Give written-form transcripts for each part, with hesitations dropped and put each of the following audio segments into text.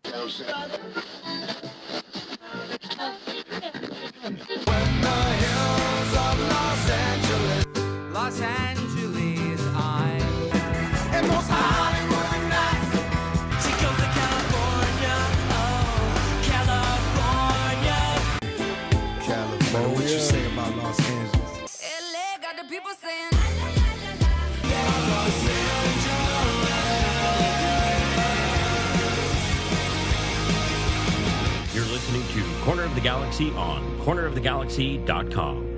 Los Angeles, I'm and most Hollywood nights. She goes to California, oh, California. What you say about Los Angeles? LA got the people saying, You're listening to Corner of the Galaxy on cornerofthegalaxy.com.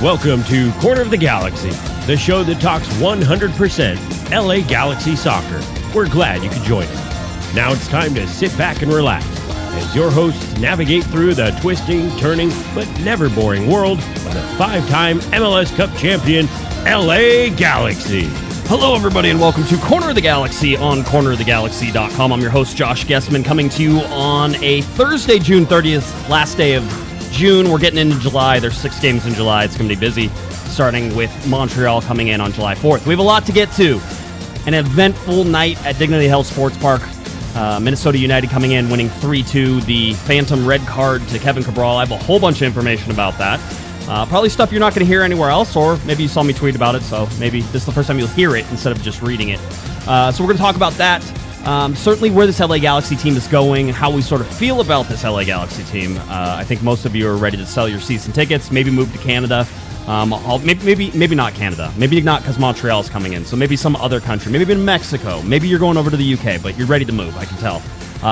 Welcome to Corner of the Galaxy, the show that talks 100% LA Galaxy soccer. We're glad you could join us. Now it's time to sit back and relax as your hosts navigate through the twisting, turning, but never boring world of the five-time MLS Cup champion, LA Galaxy. Hello, everybody, and welcome to Corner of the Galaxy on cornerofthegalaxy.com. I'm your host, Josh Guesman, coming to you on a Thursday, June 30th, last day of June. We're getting into July. There's 6 games in July. It's going to be busy, starting with Montreal coming in on July 4th. We have a lot to get to. An eventful night at Dignity Health Sports Park. Minnesota United coming in, winning 3-2. The phantom red card to Kevin Cabral. I have a whole bunch of information about that. Probably stuff you're not going to hear anywhere else, or maybe you saw me tweet about it, so maybe this is the first time you'll hear it instead of just reading it. So we're going to talk about that. Certainly where this LA Galaxy team is going, how we sort of feel about this LA Galaxy team. I think most of you are ready to sell your season tickets, maybe move to Canada. Maybe not Canada. Maybe not because Montreal is coming in. So maybe some other country. Maybe even Mexico. Maybe you're going over to the UK, but you're ready to move, I can tell.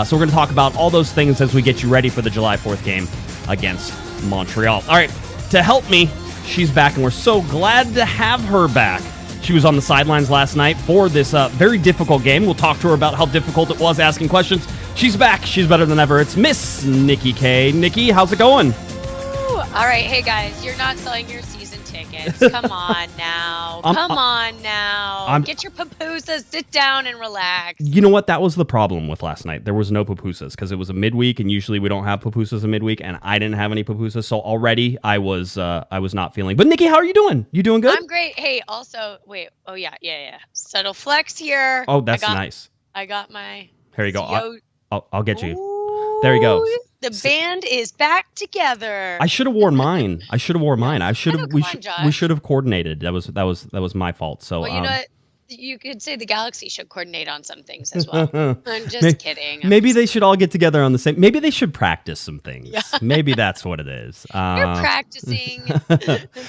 So we're going to talk about all those things as we get you ready for the July 4th game against Montreal. All right, to help me, she's back, and we're so glad to have her back. She was on the sidelines last night for this very difficult game. We'll talk to her about how difficult it was asking questions. She's back. She's better than ever. It's Miss Nikki K. Nikki, how's it going? Ooh, all right. Hey, guys, you're not selling your season tickets. Come on now. Come on now. Get your pupusas, sit down and relax. You know what? That was the problem with last night. There was no pupusas because it was a midweek, and usually we don't have pupusas in midweek, and I didn't have any pupusas, so already I was not feeling. But Nikki, how are you doing? You doing good? I'm great. Hey, also, wait. Oh, yeah. Subtle flex here. Oh, that's nice. I got my... Here you go. I'll get you. There you go. The band is back together. I should have worn mine. We should have coordinated. That was my fault. So well, you know what? You could say the Galaxy should coordinate on some things as well. I'm just kidding. Maybe they should all get together on the same. Maybe they should practice some things. Yeah. Maybe that's what it is. You're practicing.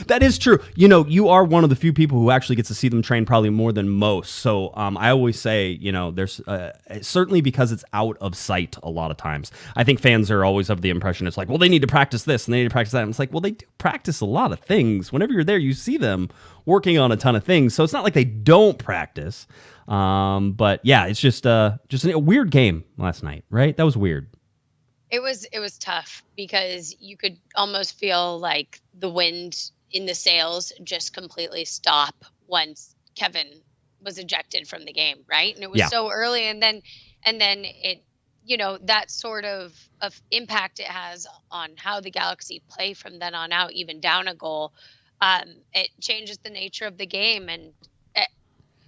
That is true. You know, you are one of the few people who actually gets to see them train probably more than most. So I always say, you know, there's certainly because it's out of sight a lot of times. I think fans are always of the impression it's like, well, they need to practice this and they need to practice that. And it's like, well, they do practice a lot of things. Whenever you're there, you see them working on a ton of things. So it's not like they don't practice. But yeah, it's just a weird game last night, right? That was weird. It was tough because you could almost feel like the wind in the sails just completely stop once Kevin was ejected from the game, right? And it was so early, and then it, you know, that sort of impact it has on how the Galaxy play from then on out, even down a goal. It changes the nature of the game. And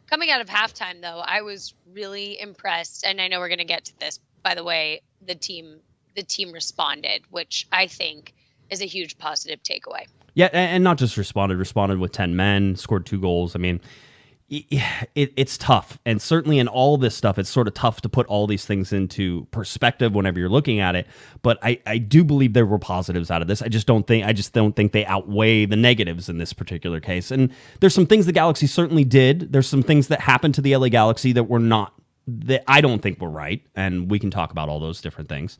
coming out of halftime, though, I was really impressed. And I know we're going to get to this, by the way, the team responded, which I think is a huge positive takeaway. Yeah, and not just responded with 10 men, scored 2 goals. I mean, it's tough. And certainly in all this stuff, it's sort of tough to put all these things into perspective whenever you're looking at it. But I do believe there were positives out of this. I just don't think they outweigh the negatives in this particular case. And there's some things the Galaxy certainly did. There's some things that happened to the LA Galaxy that I don't think were right. And we can talk about all those different things.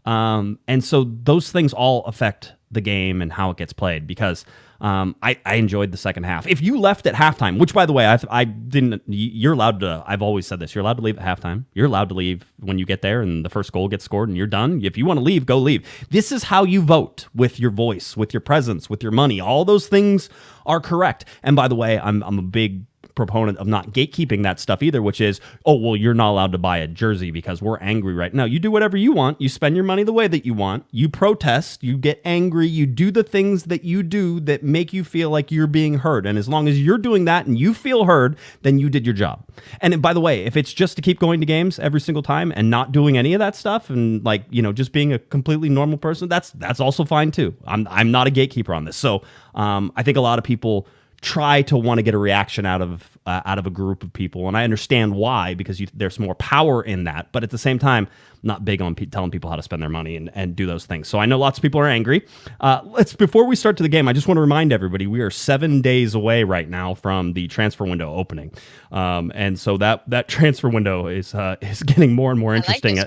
And so those things all affect the game and how it gets played, because I enjoyed the second half. If you left at halftime, which by the way, I didn't, you're allowed to, I've always said this, you're allowed to leave at halftime. You're allowed to leave when you get there and the first goal gets scored and you're done. If you want to leave, go leave. This is how you vote, with your voice, with your presence, with your money. All those things are correct. And by the way, I'm a big proponent of not gatekeeping that stuff either, which is, oh, well, you're not allowed to buy a jersey because we're angry right now. You do whatever you want. You spend your money the way that you want. You protest. You get angry. You do the things that you do that make you feel like you're being heard. And as long as you're doing that and you feel heard, then you did your job. And by the way, if it's just to keep going to games every single time and not doing any of that stuff and like, you know, just being a completely normal person, that's also fine too. I'm not a gatekeeper on this. So I think a lot of people try to want to get a reaction out of a group of people, and I understand why, because there's more power in that. But at the same time, I'm not big on telling people how to spend their money and do those things. So I know lots of people are angry. Before we start to the game, I just want to remind everybody we are 7 days away right now from the transfer window opening, and so that transfer window is getting more and more interesting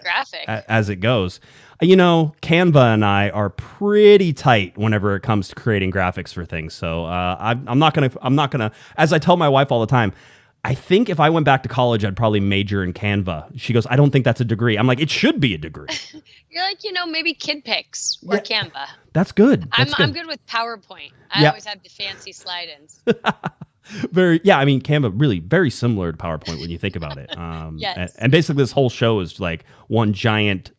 as it goes. You know, Canva and I are pretty tight whenever it comes to creating graphics for things. So I'm not gonna. As I tell my wife all the time, I think if I went back to college, I'd probably major in Canva. She goes, I don't think that's a degree. I'm like, it should be a degree. You're like, maybe Kid Pics or Canva. That's good. I'm good with PowerPoint. I always have the fancy slide-ins. I mean, Canva really very similar to PowerPoint when you think about it. Yes. And basically this whole show is like one giant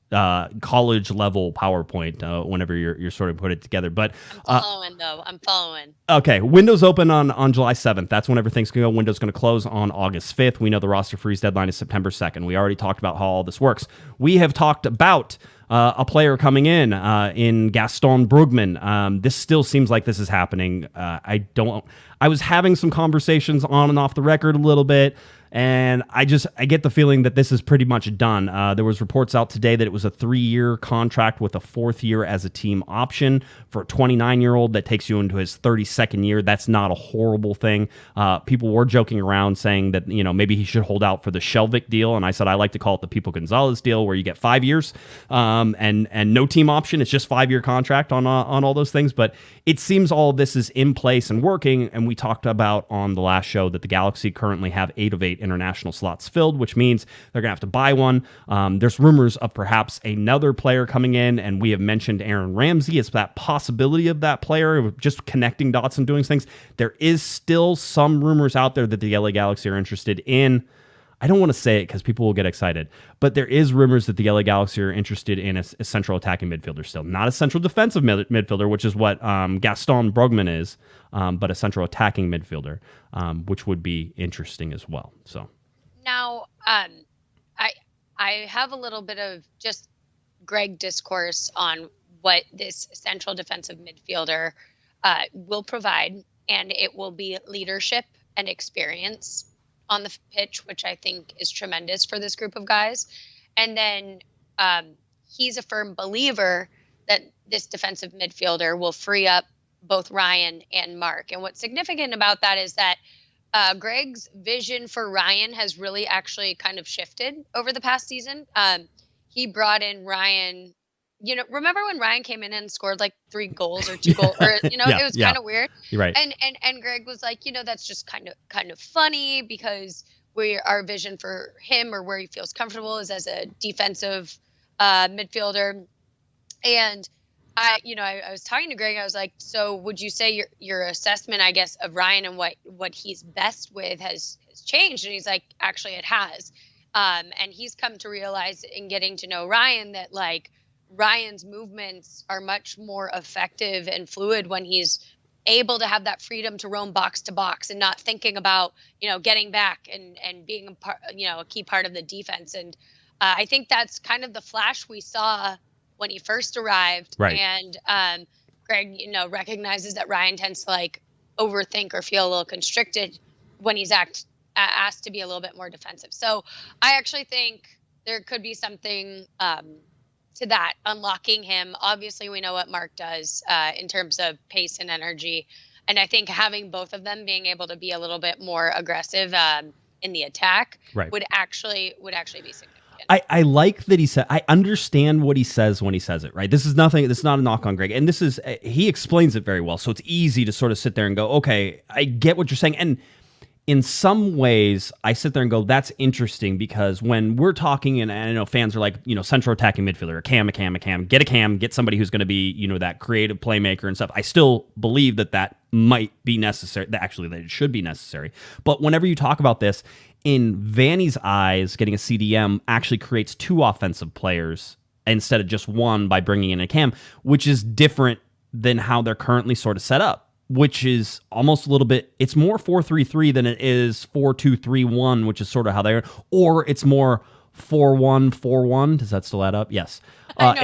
college level PowerPoint whenever you're sort of put it together. But I'm following. Okay, Windows open on July 7th. That's when everything's going to go. Windows going to close on August 5th. We know the roster freeze deadline is September 2nd. We already talked about how all this works. We have talked about a player coming in Gaston Brugman. This still seems like this is happening. I was having some conversations on and off the record a little bit, and I get the feeling that this is pretty much done. There was reports out today that it was a 3-year contract with a 4th year as a team option for a 29-year-old that takes you into his 32nd year. That's not a horrible thing. People were joking around saying that, maybe he should hold out for the Shelvik deal, and I said I like to call it the Pipo Gonzalez deal, where you get 5 years and no team option. It's just 5-year contract on all those things. But it seems all of this is in place and working, and we talked about on the last show that the Galaxy currently have 8 of 8 international slots filled, which means they're going to have to buy one. There's rumors of perhaps another player coming in, and we have mentioned Aaron Ramsey. It's that possibility of that player, just connecting dots and doing things. There is still some rumors out there that the LA Galaxy are interested in. I don't want to say it because people will get excited, but there is rumors that the LA Galaxy are interested in a central attacking midfielder still. Not a central defensive midfielder, which is what Gaston Brugman is, but a central attacking midfielder, which would be interesting as well. So now I have a little bit of just Greg discourse on what this central defensive midfielder will provide, and it will be leadership and experience on the pitch, which I think is tremendous for this group of guys. And then he's a firm believer that this defensive midfielder will free up both Ryan and Mark. And what's significant about that is that Greg's vision for Ryan has really actually kind of shifted over the past season. He brought in Ryan. Remember when Ryan came in and scored like 3 goals or 2 goals, or it was kind of weird. You're right. And Greg was like, that's just kind of funny, because our vision for him, or where he feels comfortable, is as a defensive midfielder. And I was talking to Greg. I was like, so would you say your assessment, I guess, of Ryan and what he's best with has changed? And he's like, actually, it has. And he's come to realize, in getting to know Ryan, that like Ryan's movements are much more effective and fluid when he's able to have that freedom to roam box to box and not thinking about, getting back and being a part, a key part of the defense. And I think that's kind of the flash we saw when he first arrived. Right. And Greg, recognizes that Ryan tends to like overthink or feel a little constricted when he's asked to be a little bit more defensive. So I actually think there could be something to that, unlocking him. Obviously, we know what Mark does in terms of pace and energy. And I think having both of them being able to be a little bit more aggressive in the attack would actually be significant. second. I like that he said, I understand what he says when he says it, right? This is not a knock on Greg. And he explains it very well. So it's easy to sort of sit there and go, okay, I get what you're saying. And in some ways, I sit there and go, that's interesting, because when we're talking, and I know fans are like, central attacking midfielder, a cam, get somebody who's going to be, that creative playmaker and stuff. I still believe that might be necessary, that it should be necessary. But whenever you talk about this, in Vanney's eyes, getting a CDM actually creates two offensive players instead of just one by bringing in a cam, which is different than how they're currently sort of set up, which is almost a little bit, it's more 4-3-3 than it is 4-2-3-1, which is sort of how they're, or it's more 4-1-4-1. Does that still add up? Yes. I know,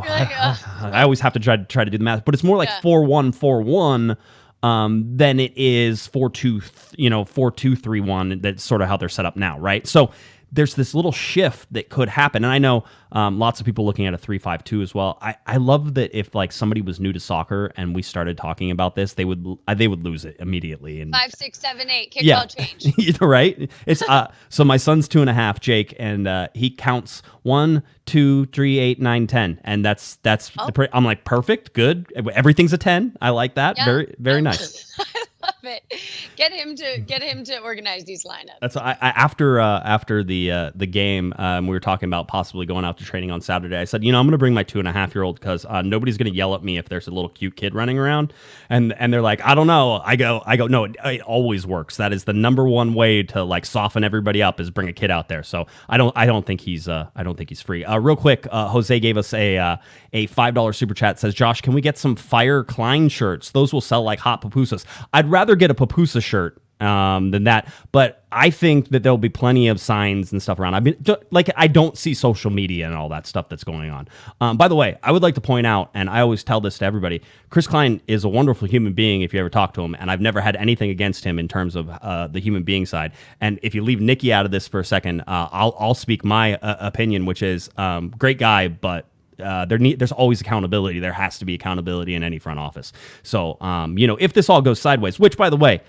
right? I always have to try to do the math, but it's more like 4-1-4-1 than it is 4-2-3-1. That's sort of how they're set up now, right? So there's this little shift that could happen. And I know lots of people looking at a 3-5-2 as well. I love that if like somebody was new to soccer and we started talking about this, they would lose it immediately. And 5, 6, 7, 8 kickball change. Right. It's so my son's 2.5, Jake, and he counts 1, 2, 3, 8, 9, 10, and that's I'm like, perfect, good. Everything's a 10. I like that. Yeah. Very, very nice. Love it. Get him to organize these lineups. That's after the game. We were talking about possibly going out to training on Saturday. I said, I'm going to bring my 2.5-year-old because nobody's going to yell at me if there's a little cute kid running around. And they're like, I don't know. I go. No, it always works. That is the number one way to like soften everybody up, is bring a kid out there. So I don't think he's free. Real quick, Jose gave us a $5 super chat. Says, Josh, can we get some Fire Klein shirts? Those will sell like hot pupusas. I'd rather get a pupusa shirt than that, but I think that there'll be plenty of signs and stuff around. I don't see social media and all that stuff that's going on. By the way, I would like to point out, and I always tell this to everybody, Chris Klein is a wonderful human being if you ever talk to him, and I've never had anything against him in terms of the human being side. And if you leave Nikki out of this for a second, I'll speak my opinion, which is great guy, but there's always accountability. There has to be accountability in any front office. So, if this all goes sideways, which, by the way,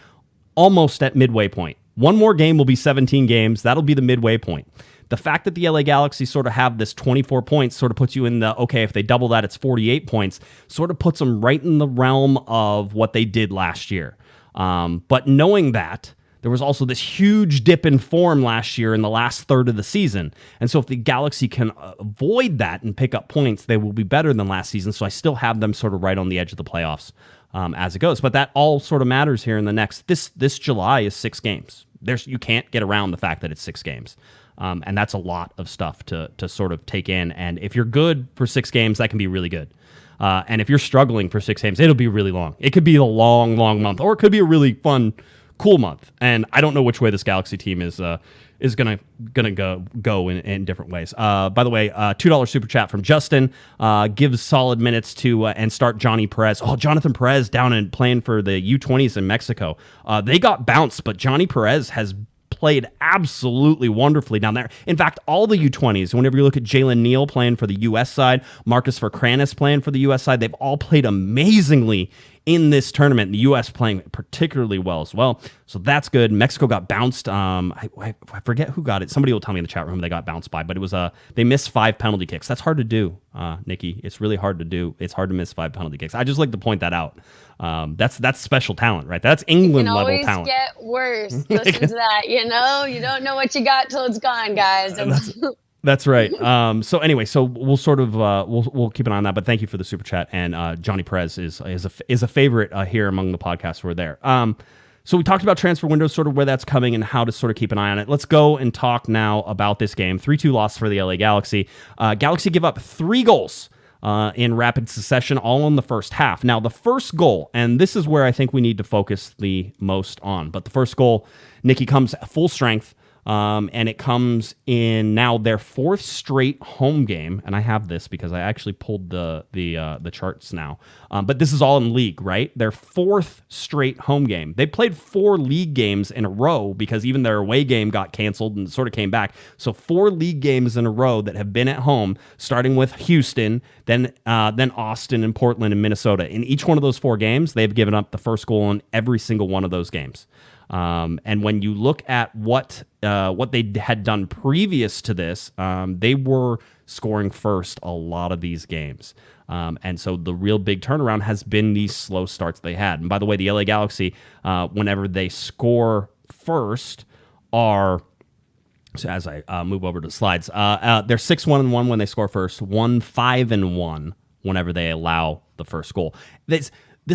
almost at midway point. One more game will be 17 games. That'll be the midway point. The fact that the LA Galaxy sort of have this 24 points sort of puts you in the, okay, if they double that, it's 48 points, sort of puts them right in the realm of what they did last year. But knowing that, there was also this huge dip in form last year in the last third of the season. And so if the Galaxy can avoid that and pick up points, they will be better than last season. So I still have them sort of right on the edge of the playoffs as it goes. But that all sort of matters here in the next, this July is 6 games. You can't get around the fact that it's 6 games. And that's a lot of stuff to sort of take in. And if you're good for 6 games, that can be really good. And if you're struggling for 6 games, it'll be really long. It could be a long, long month, or it could be a really fun, cool month. And I don't know which way this Galaxy team is gonna go in different ways. By the way, $2 super chat from Justin gives solid minutes to and start Johnny Perez. Oh, Jonathan Perez down and playing for the U20s in Mexico. They got bounced, but Johnny Perez has played absolutely wonderfully down there. In fact, all the U20s, whenever you look at Jalen Neal playing for the U.S. side, Marcus Verkranis playing for the U.S. side, they've all played amazingly in this tournament. The U.S. playing particularly well as well. So that's good. Mexico got bounced. I forget who got it. Somebody will tell me in the chat room who they got bounced by, but it was they missed 5 penalty kicks. That's hard to do, Nikki. It's really hard to do. It's hard to miss 5 penalty kicks. I just like to point that out. That's special talent, right? That's England level talent. It can always get worse. Listen to that. You don't know what you got till it's gone, guys. That's right. So anyway, so we'll sort of we'll keep an eye on that. But thank you for the super chat. And Johnny Perez is a favorite here among the podcasts who are there. So we talked about transfer windows, sort of where that's coming and how to sort of keep an eye on it. Let's go and talk now about this game. 3-2 loss for the LA Galaxy. Galaxy give up 3 goals in rapid succession, all in the first half. Now, the first goal, and this is where I think we need to focus the most on, but the first goal, Nikki, comes full strength, and it comes in now their 4th straight home game, and I have this because I actually pulled the charts now, but this is all in league, right? Their 4th straight home game. They played 4 league games in a row because even their away game got canceled and sort of came back. So 4 league games in a row that have been at home, starting with Houston, then Austin and Portland and Minnesota. In each one of those 4 games, they've given up the first goal in every single one of those games. And when you look at what they had done previous to this, they were scoring first a lot of these games. And so the real big turnaround has been these slow starts they had. And by the way, the LA Galaxy, whenever they score first, are... So as I move over to the slides, they're 6-1-1 when they score first, 1-5-1 whenever they allow the first goal. This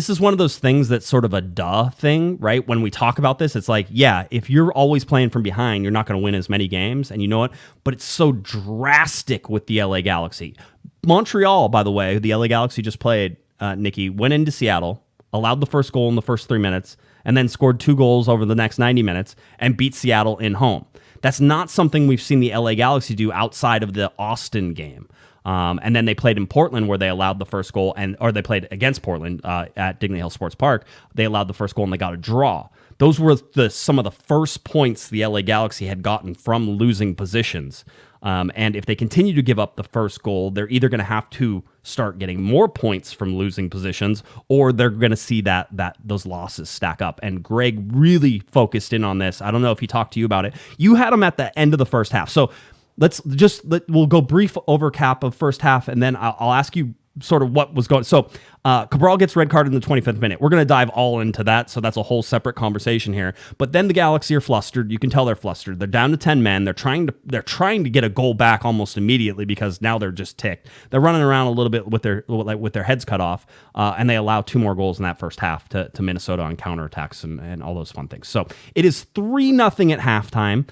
is one of those things that's sort of a duh thing, right? When we talk about this, it's like, yeah, if you're always playing from behind, you're not going to win as many games, and you know what? But it's so drastic with the LA Galaxy. Montreal, by the way, the LA Galaxy just played, Nikki, went into Seattle, allowed the first goal in the first 3 minutes, and then scored 2 goals over the next 90 minutes and beat Seattle in home. That's not something we've seen the LA Galaxy do outside of the Austin game. And then they played in Portland where they allowed the first goal, or they played against Portland at Dignity Health Sports Park. They allowed the first goal and they got a draw. Those were some of the first points the LA Galaxy had gotten from losing positions. And if they continue to give up the first goal, they're either going to have to start getting more points from losing positions, or they're going to see that those losses stack up. And Greg really focused in on this. I don't know if he talked to you about it. You had him at the end of the first half. So we'll go brief overcap of first half, and then I'll ask you sort of what was going. So Cabral gets red carded in the 25th minute. We're going to dive all into that, so that's a whole separate conversation here. But then the Galaxy are flustered. You can tell they're flustered. They're down to 10 men. They're trying to get a goal back almost immediately because now they're just ticked. They're running around a little bit with their heads cut off, and they allow 2 more goals in that first half to Minnesota on counterattacks and all those fun things. So it is 3-0 at halftime.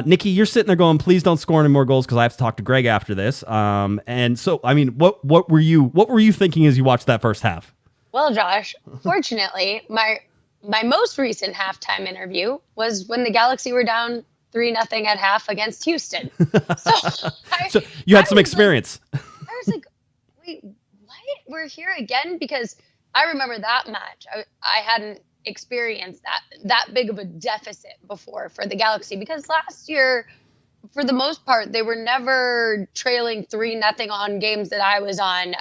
Nikki, you're sitting there going, please don't score any more goals because I have to talk to Greg after this. And so, I mean, what were you thinking as you watched that first half? Well, Josh, fortunately, my most recent halftime interview was when the Galaxy were down 3-0 at half against Houston. So you had some experience. I was like, wait, what? We're here again? Because I remember that match. I hadn't experienced that big of a deficit before for the Galaxy, because last year, for the most part, they were never trailing 3-0 on games that I was on,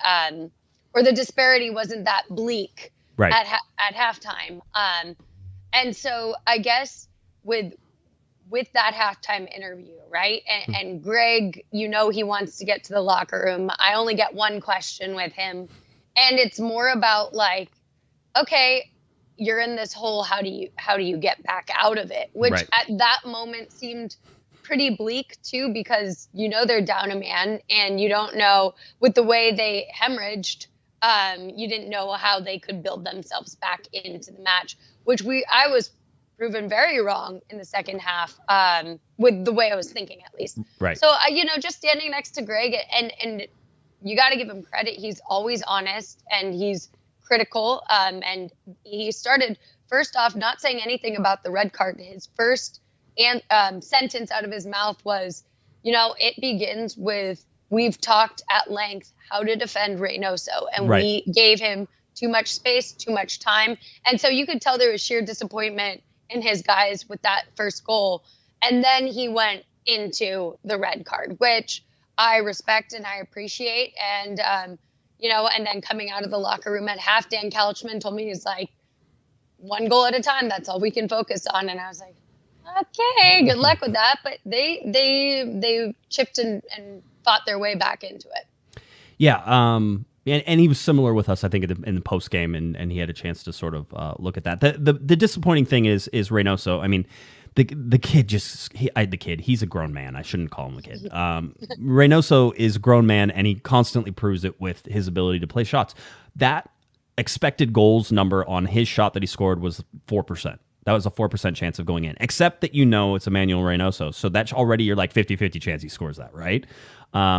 or the disparity wasn't that bleak at halftime. And so I guess with that halftime interview, right? And Greg, you know, he wants to get to the locker room. I only get one question with him, and it's more about like, okay, you're in this hole. How do you get back out of it? Which at that moment seemed pretty bleak too, because you know they're down a man, and you don't know, with the way they hemorrhaged, you didn't know how they could build themselves back into the match, which I was proven very wrong in the second half, with the way I was thinking, at least. Right. So just standing next to Greg, and you got to give him credit. He's always honest and he's critical. And he started first off not saying anything about the red card. His first sentence out of his mouth was, it begins with, we've talked at length how to defend Reynoso, and we gave him too much space, too much time. And so you could tell there was sheer disappointment in his guys with that first goal. And then he went into the red card, which I respect and I appreciate. And, and then coming out of the locker room at half, Dan Couchman told me, he's like, 1 goal at a time. That's all we can focus on. And I was like, okay, good luck with that. But they chipped and fought their way back into it. Yeah. And he was similar with us, I think, in the post game, and he had a chance to sort of look at that. The disappointing thing is Reynoso. I mean, the kid he's a grown man. I shouldn't call him a kid. Reynoso is a grown man, and he constantly proves it with his ability to play shots. That expected goals number on his shot that he scored was 4%. That was a 4% chance of going in, except that it's Emmanuel Reynoso. So that's already your 50-50 chance he scores that, right?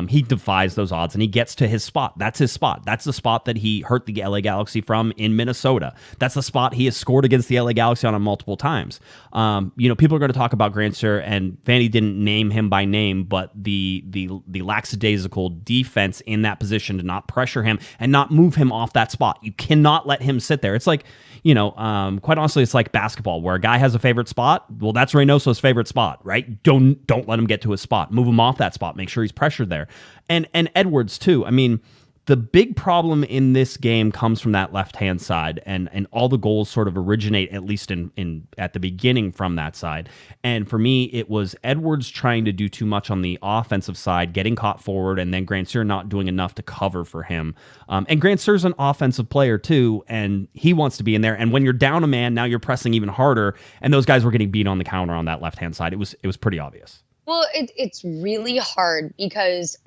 He defies those odds, and he gets to his spot. That's his spot. That's the spot that he hurt the LA Galaxy from in Minnesota. That's the spot he has scored against the LA Galaxy on multiple times. People are going to talk about Grandsir, and Vanney didn't name him by name, but the lackadaisical defense in that position to not pressure him and not move him off that spot. You cannot let him sit there. It's like, quite honestly, it's like basketball where a guy has a favorite spot. Well, that's Reynoso's favorite spot, right? Don't let him get to his spot. Move him off that spot. Make sure he's pressured there. And Edwards too. I mean, The big problem in this game comes from that left-hand side, and all the goals sort of originate, at least in at the beginning, from that side. And for me, it was Edwards trying to do too much on the offensive side, getting caught forward, and then Grandsir not doing enough to cover for him. And Grandsir's an offensive player too, and he wants to be in there. And when you're down a man, now you're pressing even harder, and those guys were getting beat on the counter on that left-hand side. It was pretty obvious. Well, it's really hard because,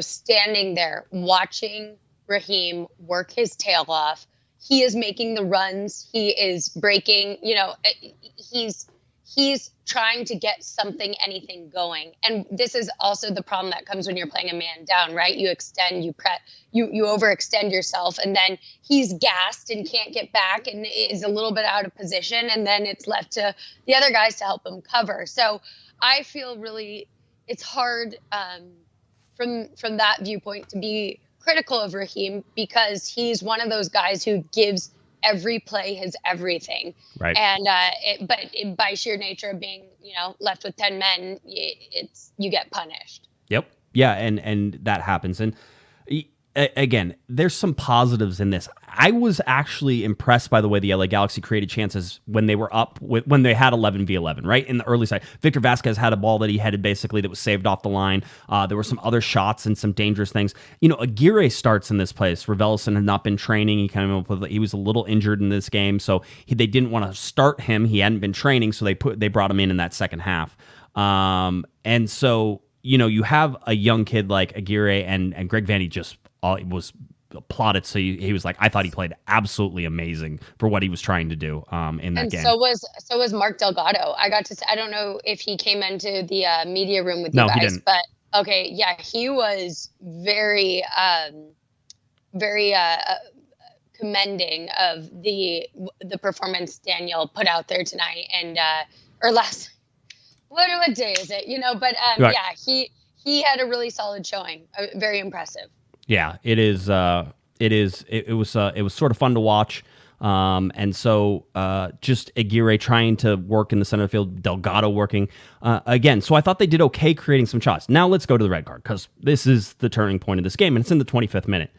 standing there watching Raheem work his tail off, he is making the runs, he is breaking, he's trying to get anything going. And this is also the problem that comes when you're playing a man down, right? You extend, you overextend yourself, and then he's gassed and can't get back and is a little bit out of position, and then it's left to the other guys to help him cover. So I feel it's hard from that viewpoint to be critical of Raheem, because he's one of those guys who gives every play his everything. Right. And but by sheer nature of being left with 10 men, you get punished. Yep. Yeah, and that happens. And again, there's some positives in this. I was actually impressed by the way the LA Galaxy created chances when they were up, when they had 11v11, right? In the early side, Victor Vasquez had a ball that he headed basically that was saved off the line. There were some other shots and some dangerous things. Aguirre starts in this place. Raveloson had not been training. He was a little injured in this game, so they didn't want to start him. He hadn't been training, so they brought him in that second half. And so, you have a young kid like Aguirre, and Greg Vanney just was applauded. So he was like, I thought he played absolutely amazing for what he was trying to do in that game. So was Mark Delgado. I don't know if he came into the media room with you guys, he didn't. But okay, yeah, he was very commending of the performance Daniel put out there tonight and or last. What day is it? But right. Yeah, he had a really solid showing. Very impressive. Yeah, it is. It was sort of fun to watch. And so just Aguirre trying to work in the center field, Delgado working again. So I thought they did okay creating some shots. Now let's go to the red card, because this is the turning point of this game, and it's in the 25th minute.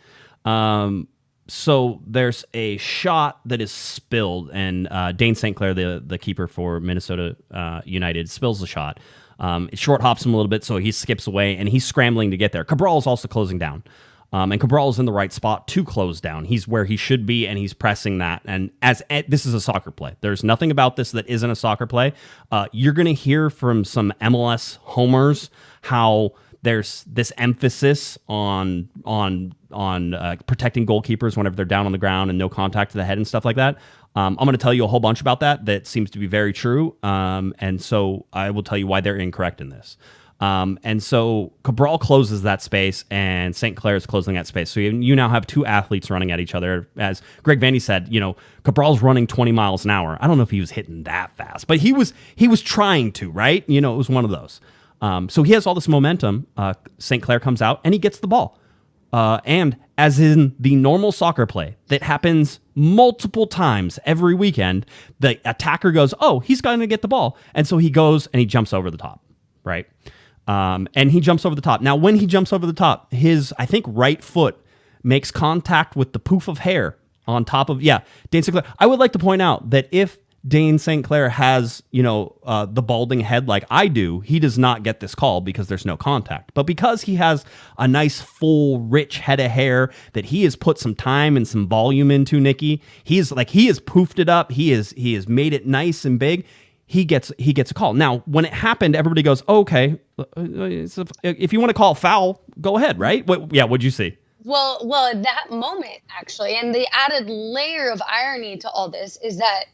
So there's a shot that is spilled, and Dane St. Clair, the keeper for Minnesota United, spills the shot. It short hops him a little bit, so he skips away, and he's scrambling to get there. Cabral is also closing down. And Cabral is in the right spot to close down. He's where he should be, and he's pressing that. And this is a soccer play. There's nothing about this that isn't a soccer play. You're going to hear from some MLS homers how there's this emphasis on protecting goalkeepers whenever they're down on the ground and no contact to the head and stuff like that. I'm going to tell you a whole bunch about that seems to be very true. And so I will tell you why they're incorrect in this. And so Cabral closes that space, and St. Clair is closing that space. So you now have two athletes running at each other. As Greg Vanney said, Cabral's running 20 miles an hour. I don't know if he was hitting that fast, but he was trying to, right? It was one of those. So he has all this momentum. St. Clair comes out, and he gets the ball. And as in the normal soccer play that happens multiple times every weekend, the attacker goes, oh, he's going to get the ball. And so he goes and he jumps over the top, right? And he jumps over the top. Now, when he jumps over the top, his, I think, right foot makes contact with the poof of hair on top of, Dane St. Clair. I would like to point out that if Dane St. Clair has, the balding head like I do, he does not get this call because there's no contact. But because he has a nice, full, rich head of hair that he has put some time and some volume into, Nikki, he has poofed it up. He has made it nice and big. He gets a call. Now, when it happened, everybody goes, oh, okay, if you want to call foul, go ahead, right? What'd you see? Well, at that moment, actually, and the added layer of irony to all this is that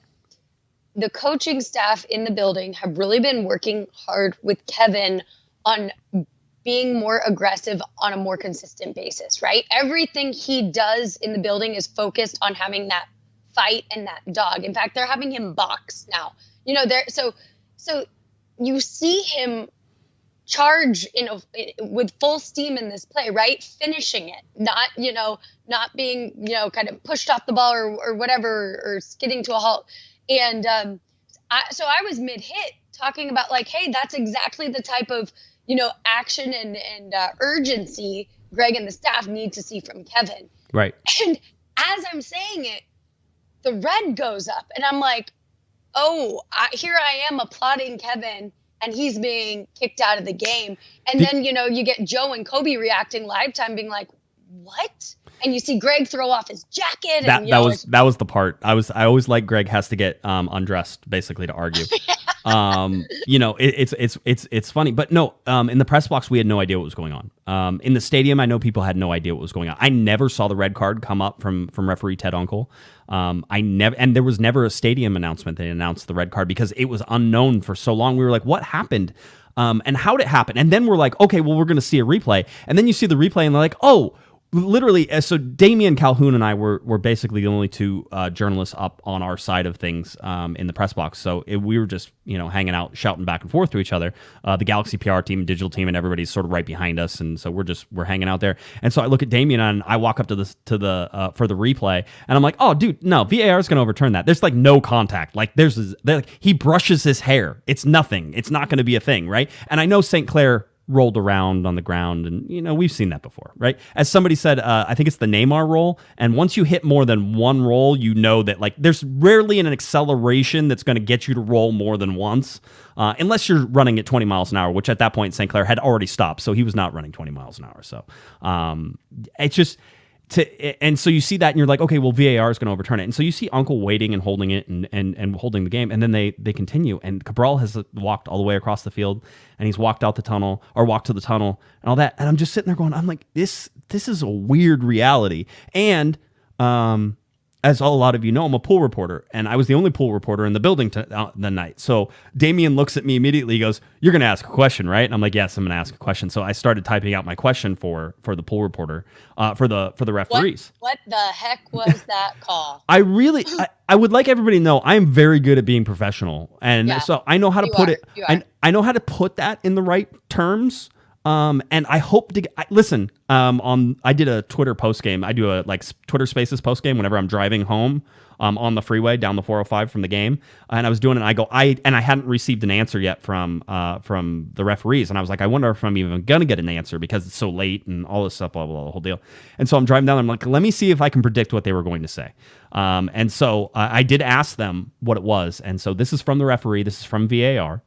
the coaching staff in the building have really been working hard with Kevin on being more aggressive on a more consistent basis, right? Everything he does in the building is focused on having that fight and that dog. In fact, they're having him box now. So you see him charge with full steam in this play, right? Finishing it, not being, kind of pushed off the ball or whatever, or skidding to a halt. And so I was mid-hit talking about like, hey, that's exactly the type of, action and urgency Greg and the staff need to see from Kevin. Right. And as I'm saying it, the red goes up, and I'm like, oh, here I am applauding Kevin, and he's being kicked out of the game. And then, you get Joe and Kobe reacting live time being like, what? And you see Greg throw off his jacket. And, that was the part. I always like Greg has to get undressed basically to argue. It's funny, but no. In the press box, we had no idea what was going on. In the stadium, I know people had no idea what was going on. I never saw the red card come up from referee Ted Unkel. And there was never a stadium announcement that announced the red card because it was unknown for so long. We were like, what happened? And how did it happen? And then we're like, okay, well, we're going to see a replay. And then you see the replay, and they're like, oh. Literally, so Damian Calhoun and I were basically the only two journalists up on our side of things in the press box. So we were just hanging out, shouting back and forth to each other. The Galaxy PR team, digital team, and everybody's sort of right behind us, and so we're hanging out there. And so I look at Damian and I walk up to the for the replay, and I'm like, oh, dude, no, VAR is going to overturn that. There's like no contact. Like he brushes his hair. It's nothing. It's not going to be a thing, right? And I know St. Clair rolled around on the ground, and we've seen that before, right? As somebody said, I think it's the Neymar roll, and once you hit more than one roll, that like there's rarely an acceleration that's going to get you to roll more than once, unless you're running at 20 miles an hour, which at that point St. Clair had already stopped, so he was not running 20 miles an hour. So it's just and so you see that and you're like, okay, well, VAR is going to overturn it. And so you see Uncle waiting and holding it and holding the game. And then they continue. And Cabral has walked all the way across the field, and he's walked out the tunnel or walked to the tunnel and all that. And I'm just sitting there going, I'm like, this is a weird reality. And as a lot of you know, I'm a pool reporter, and I was the only pool reporter in the building the night. So Damien looks at me immediately. He goes, "You're going to ask a question, right?" And I'm like, "Yes, I'm going to ask a question." So I started typing out my question for the pool reporter, for the referees. What the heck was that call? I would like everybody to know I am very good at being professional, and so I know how to put it. I know how to put that in the right terms. And I hope to listen. I did a Twitter post game. I do a Twitter Spaces post game whenever I'm driving home on the freeway down the 405 from the game. And I was doing it. And I hadn't received an answer yet from the referees. And I was like, I wonder if I'm even gonna get an answer because it's so late and all this stuff, blah blah blah, the whole deal. And so I'm driving down. I'm like, let me see if I can predict what they were going to say. And so I did ask them what it was. And so this is from the referee. This is from VAR.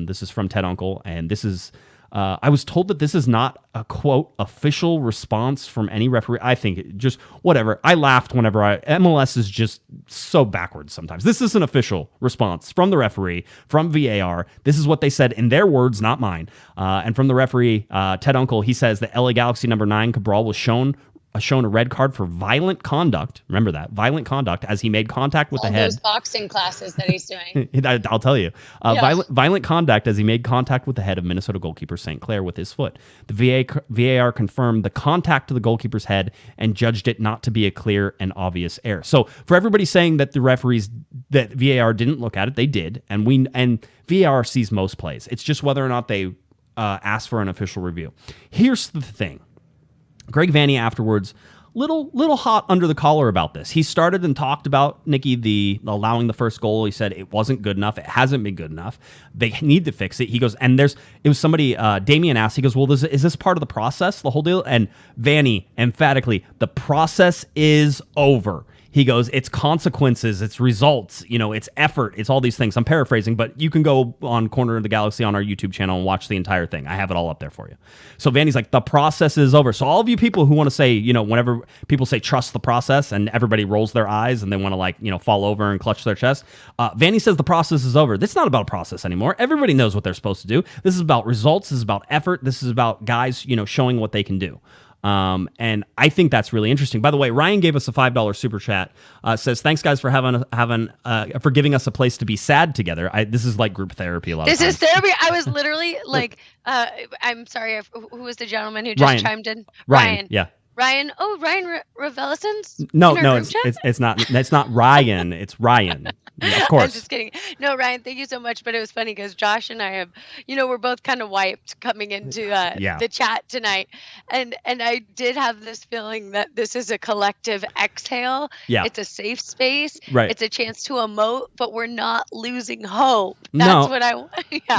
This is from Ted Unkel, and this is. I was told that this is not a, quote, official response from any referee. I think it just, whatever. I laughed whenever MLS is just so backwards sometimes. This is an official response from the referee, from VAR. This is what they said in their words, not mine. And from the referee, Ted Unkel, he says that LA Galaxy number 9, Cabral, was shown a red card for violent conduct. Remember that, violent conduct, as he made contact with the head. Those boxing classes that he's doing. I'll tell you. Violent conduct as he made contact with the head of Minnesota goalkeeper St. Clair with his foot. The VAR confirmed the contact to the goalkeeper's head and judged it not to be a clear and obvious error. So for everybody saying that that VAR didn't look at it, they did, and VAR sees most plays. It's just whether or not they ask for an official review. Here's the thing. Greg Vanney afterwards, little hot under the collar about this. He started and talked about Nikki, allowing the first goal. He said it wasn't good enough. It hasn't been good enough. They need to fix it. He goes, and it was somebody, Damien asked, he goes, well, is this part of the process, the whole deal? And Vanney, emphatically, the process is over. He goes, it's consequences, it's results, it's effort, it's all these things. I'm paraphrasing, but you can go on Corner of the Galaxy on our YouTube channel and watch the entire thing. I have it all up there for you. So Vanney's like, the process is over. So all of you people who want to say, whenever people say trust the process and everybody rolls their eyes and they want to fall over and clutch their chest, Vanney says the process is over. This is not about a process anymore. Everybody knows what they're supposed to do. This is about results. This is about effort. This is about guys, showing what they can do. And I think that's really interesting. By the way, Ryan gave us a $5 super chat. Says thanks guys for for giving us a place to be sad together. This is like group therapy a lot of times. This is therapy. I was literally like, I'm sorry. Who was the gentleman who just chimed in? Ryan. Yeah. Ryan. Oh, Ryan Revelison's No, in our no, group chat? it's not Ryan. It's Ryan. Of I'm course. just kidding. No, Ryan, thank you so much. But it was funny because Josh and I have, we're both kind of wiped coming into the chat tonight, and I did have this feeling that this is a collective exhale. Yeah. It's a safe space. Right. It's a chance to emote, but we're not losing hope. That's what I want.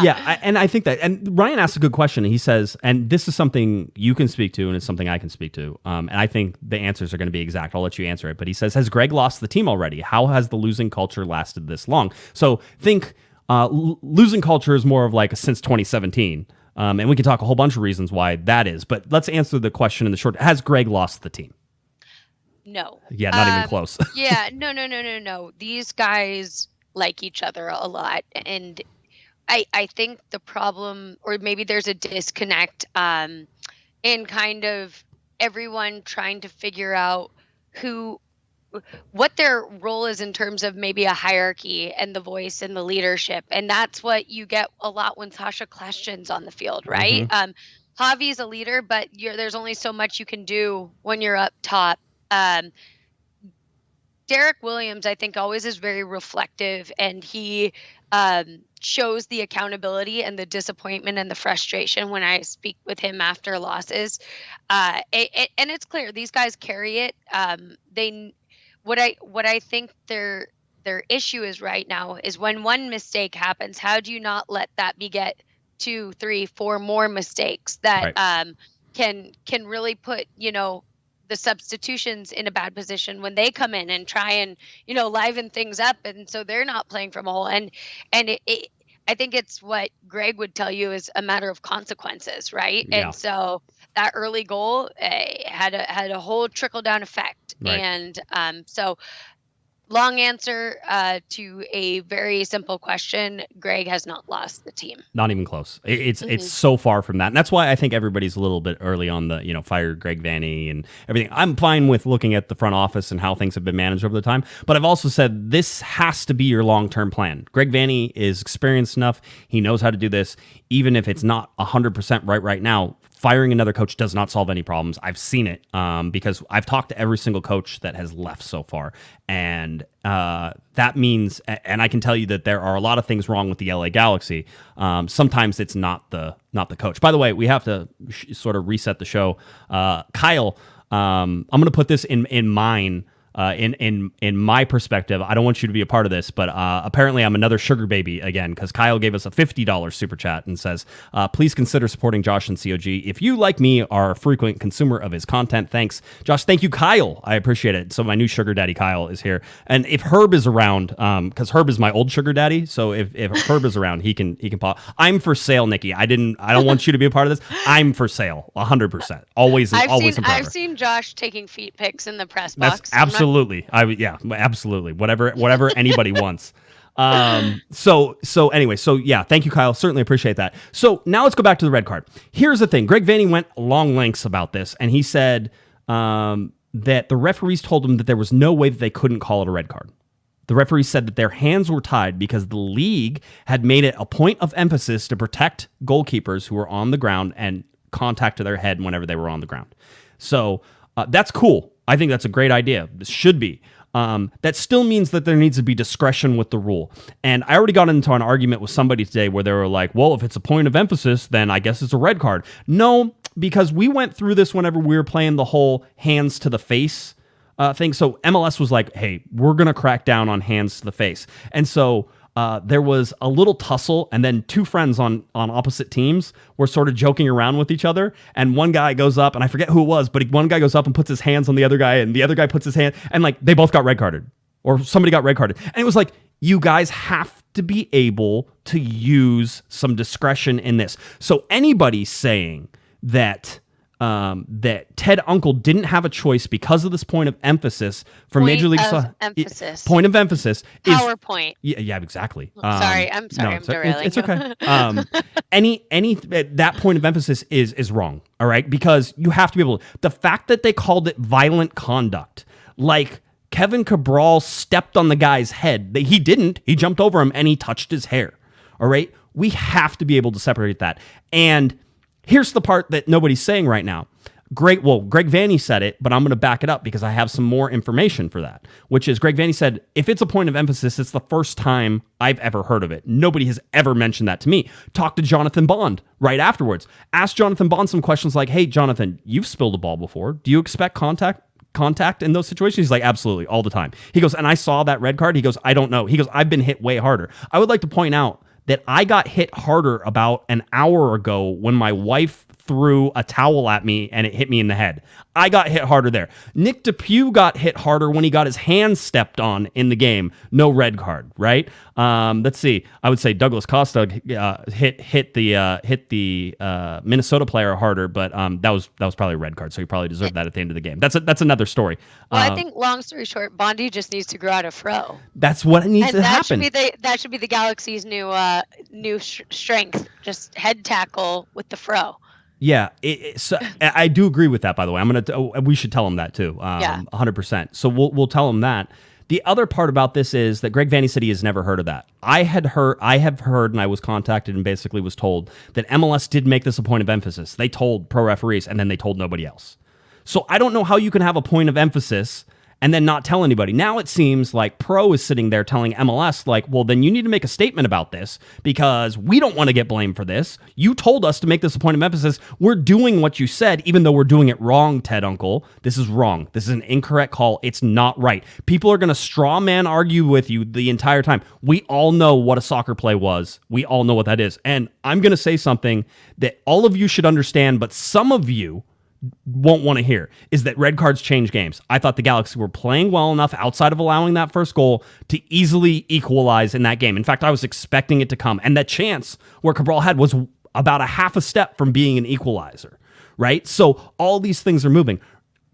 Yeah, and I think that, and Ryan asked a good question. He says, and this is something you can speak to, and it's something I can speak to. And I think the answers are going to be exact. I'll let you answer it. But he says, has Greg lost the team already? How has the losing culture lasted this long? So think losing culture is more of like a since 2017. And we can talk a whole bunch of reasons why that is. But let's answer the question in the short. Has Greg lost the team? No. Yeah, not even close. Yeah, no. These guys like each other a lot. And I think the problem, or maybe there's a disconnect in kind of everyone trying to figure out what their role is in terms of maybe a hierarchy and the voice and the leadership. And that's what you get a lot when Sasha questions on the field, right? Mm-hmm. Javi's a leader, but there's only so much you can do when you're up top. Derek Williams, I think, always is very reflective, and he shows the accountability and the disappointment and the frustration when I speak with him after losses. And it's clear these guys carry it. What I think their issue is right now is when one mistake happens, how do you not let that beget 2, 3, 4 more mistakes that can really put the substitutions in a bad position when they come in and try and liven things up, and so they're not playing from a hole. And I think it's what Greg would tell you is a matter of consequences, right? Yeah. And so that early goal had a whole trickle down effect, right. And so long answer to a very simple question. Greg has not lost the team. Not even close. It's so far from that. And that's why I think everybody's a little bit early on the, fire Greg Vanney and everything. I'm fine with looking at the front office and how things have been managed over the time. But I've also said this has to be your long-term plan. Greg Vanney is experienced enough. He knows how to do this. Even if it's not 100% right now, firing another coach does not solve any problems. I've seen it because I've talked to every single coach that has left so far. And that means, and I can tell you that there are a lot of things wrong with the LA Galaxy. Sometimes it's not the coach. By the way, we have to sort of reset the show. Kyle, I'm going to put this in mine. In my perspective, I don't want you to be a part of this, but apparently I'm another sugar baby again, because Kyle gave us a $50 super chat and says, please consider supporting Josh and COG. If you, like me, are a frequent consumer of his content, thanks. Josh, thank you, Kyle. I appreciate it. So my new sugar daddy, Kyle, is here. And if Herb is around, because Herb is my old sugar daddy, so if Herb is around, he can pop. I'm for sale, Nikki. I don't want you to be a part of this. I'm for sale, 100%. Always and forever. I've seen Josh taking feet pics in the press box. That's absolutely. Absolutely. Whatever anybody wants. So anyway, thank you, Kyle. Certainly appreciate that. So now let's go back to the red card. Here's the thing. Greg Vanney went long lengths about this, and he said that the referees told him that there was no way that they couldn't call it a red card. The referees said that their hands were tied because the league had made it a point of emphasis to protect goalkeepers who were on the ground and contact to their head whenever they were on the ground. So that's cool. I think that's a great idea. This should be. That still means that there needs to be discretion with the rule. And I already got into an argument with somebody today where they were like, well, if it's a point of emphasis, then I guess it's a red card. No, because we went through this whenever we were playing the whole hands to the face thing. So MLS was like, hey, we're going to crack down on hands to the face. And so there was a little tussle, and then two friends on opposite teams were sort of joking around with each other, and one guy goes up, and I forget who it was, but one guy goes up and puts his hands on the other guy, and the other guy puts his hand, and like they both got red carded, or somebody got red carded. And it was like, you guys have to be able to use some discretion in this. So anybody saying that Ted Uncle didn't have a choice because of this point of emphasis for Major League Soccer. Point of emphasis. PowerPoint. Yeah, exactly. I'm derailing. It's okay. That point of emphasis is wrong. All right, because you have to be able to. The fact that they called it violent conduct, like Kevin Cabral stepped on the guy's head. He didn't. He jumped over him and he touched his hair. All right, we have to be able to separate that. And here's the part that nobody's saying right now. Greg Vanney said it, but I'm going to back it up because I have some more information for that, which is Greg Vanney said, if it's a point of emphasis, it's the first time I've ever heard of it. Nobody has ever mentioned that to me. Talk to Jonathan Bond right afterwards. Ask Jonathan Bond some questions like, hey, Jonathan, you've spilled a ball before. Do you expect contact in those situations? He's like, absolutely, all the time. He goes, and I saw that red card. He goes, I don't know. He goes, I've been hit way harder. I would like to point out that I got hit harder about an hour ago when my wife threw a towel at me and it hit me in the head. I got hit harder there. Nick DePuy got hit harder when he got his hand stepped on in the game. No red card, right? Let's see. I would say Douglas Costa hit the Minnesota player harder, but that was probably a red card, so he probably deserved that at the end of the game. That's another story. Well, I think long story short, Bondy just needs to grow out a fro. That's what needs to happen. That should be the Galaxy's new strength. Just head tackle with the fro. Yeah, so I do agree with that. By the way, we should tell him that too. 100%. So we'll tell him that. The other part about this is that Greg Vanney said he has never heard of that. I have heard, and I was contacted and basically was told that MLS did make this a point of emphasis. They told pro referees, and then they told nobody else. So I don't know how you can have a point of emphasis and then not tell anybody. Now it seems like Pro is sitting there telling MLS, like, well, then you need to make a statement about this because we don't want to get blamed for this. You told us to make this a point of emphasis. We're doing what you said, even though we're doing it wrong, Ted Uncle. This is wrong. This is an incorrect call. It's not right. People are going to straw man argue with you the entire time. We all know what a soccer play was. We all know what that is. And I'm going to say something that all of you should understand, but some of you won't want to hear, is that red cards change games. I thought the Galaxy were playing well enough outside of allowing that first goal to easily equalize in that game. In fact, I was expecting it to come. And that chance where Cabral had was about a half a step from being an equalizer, right? So all these things are moving.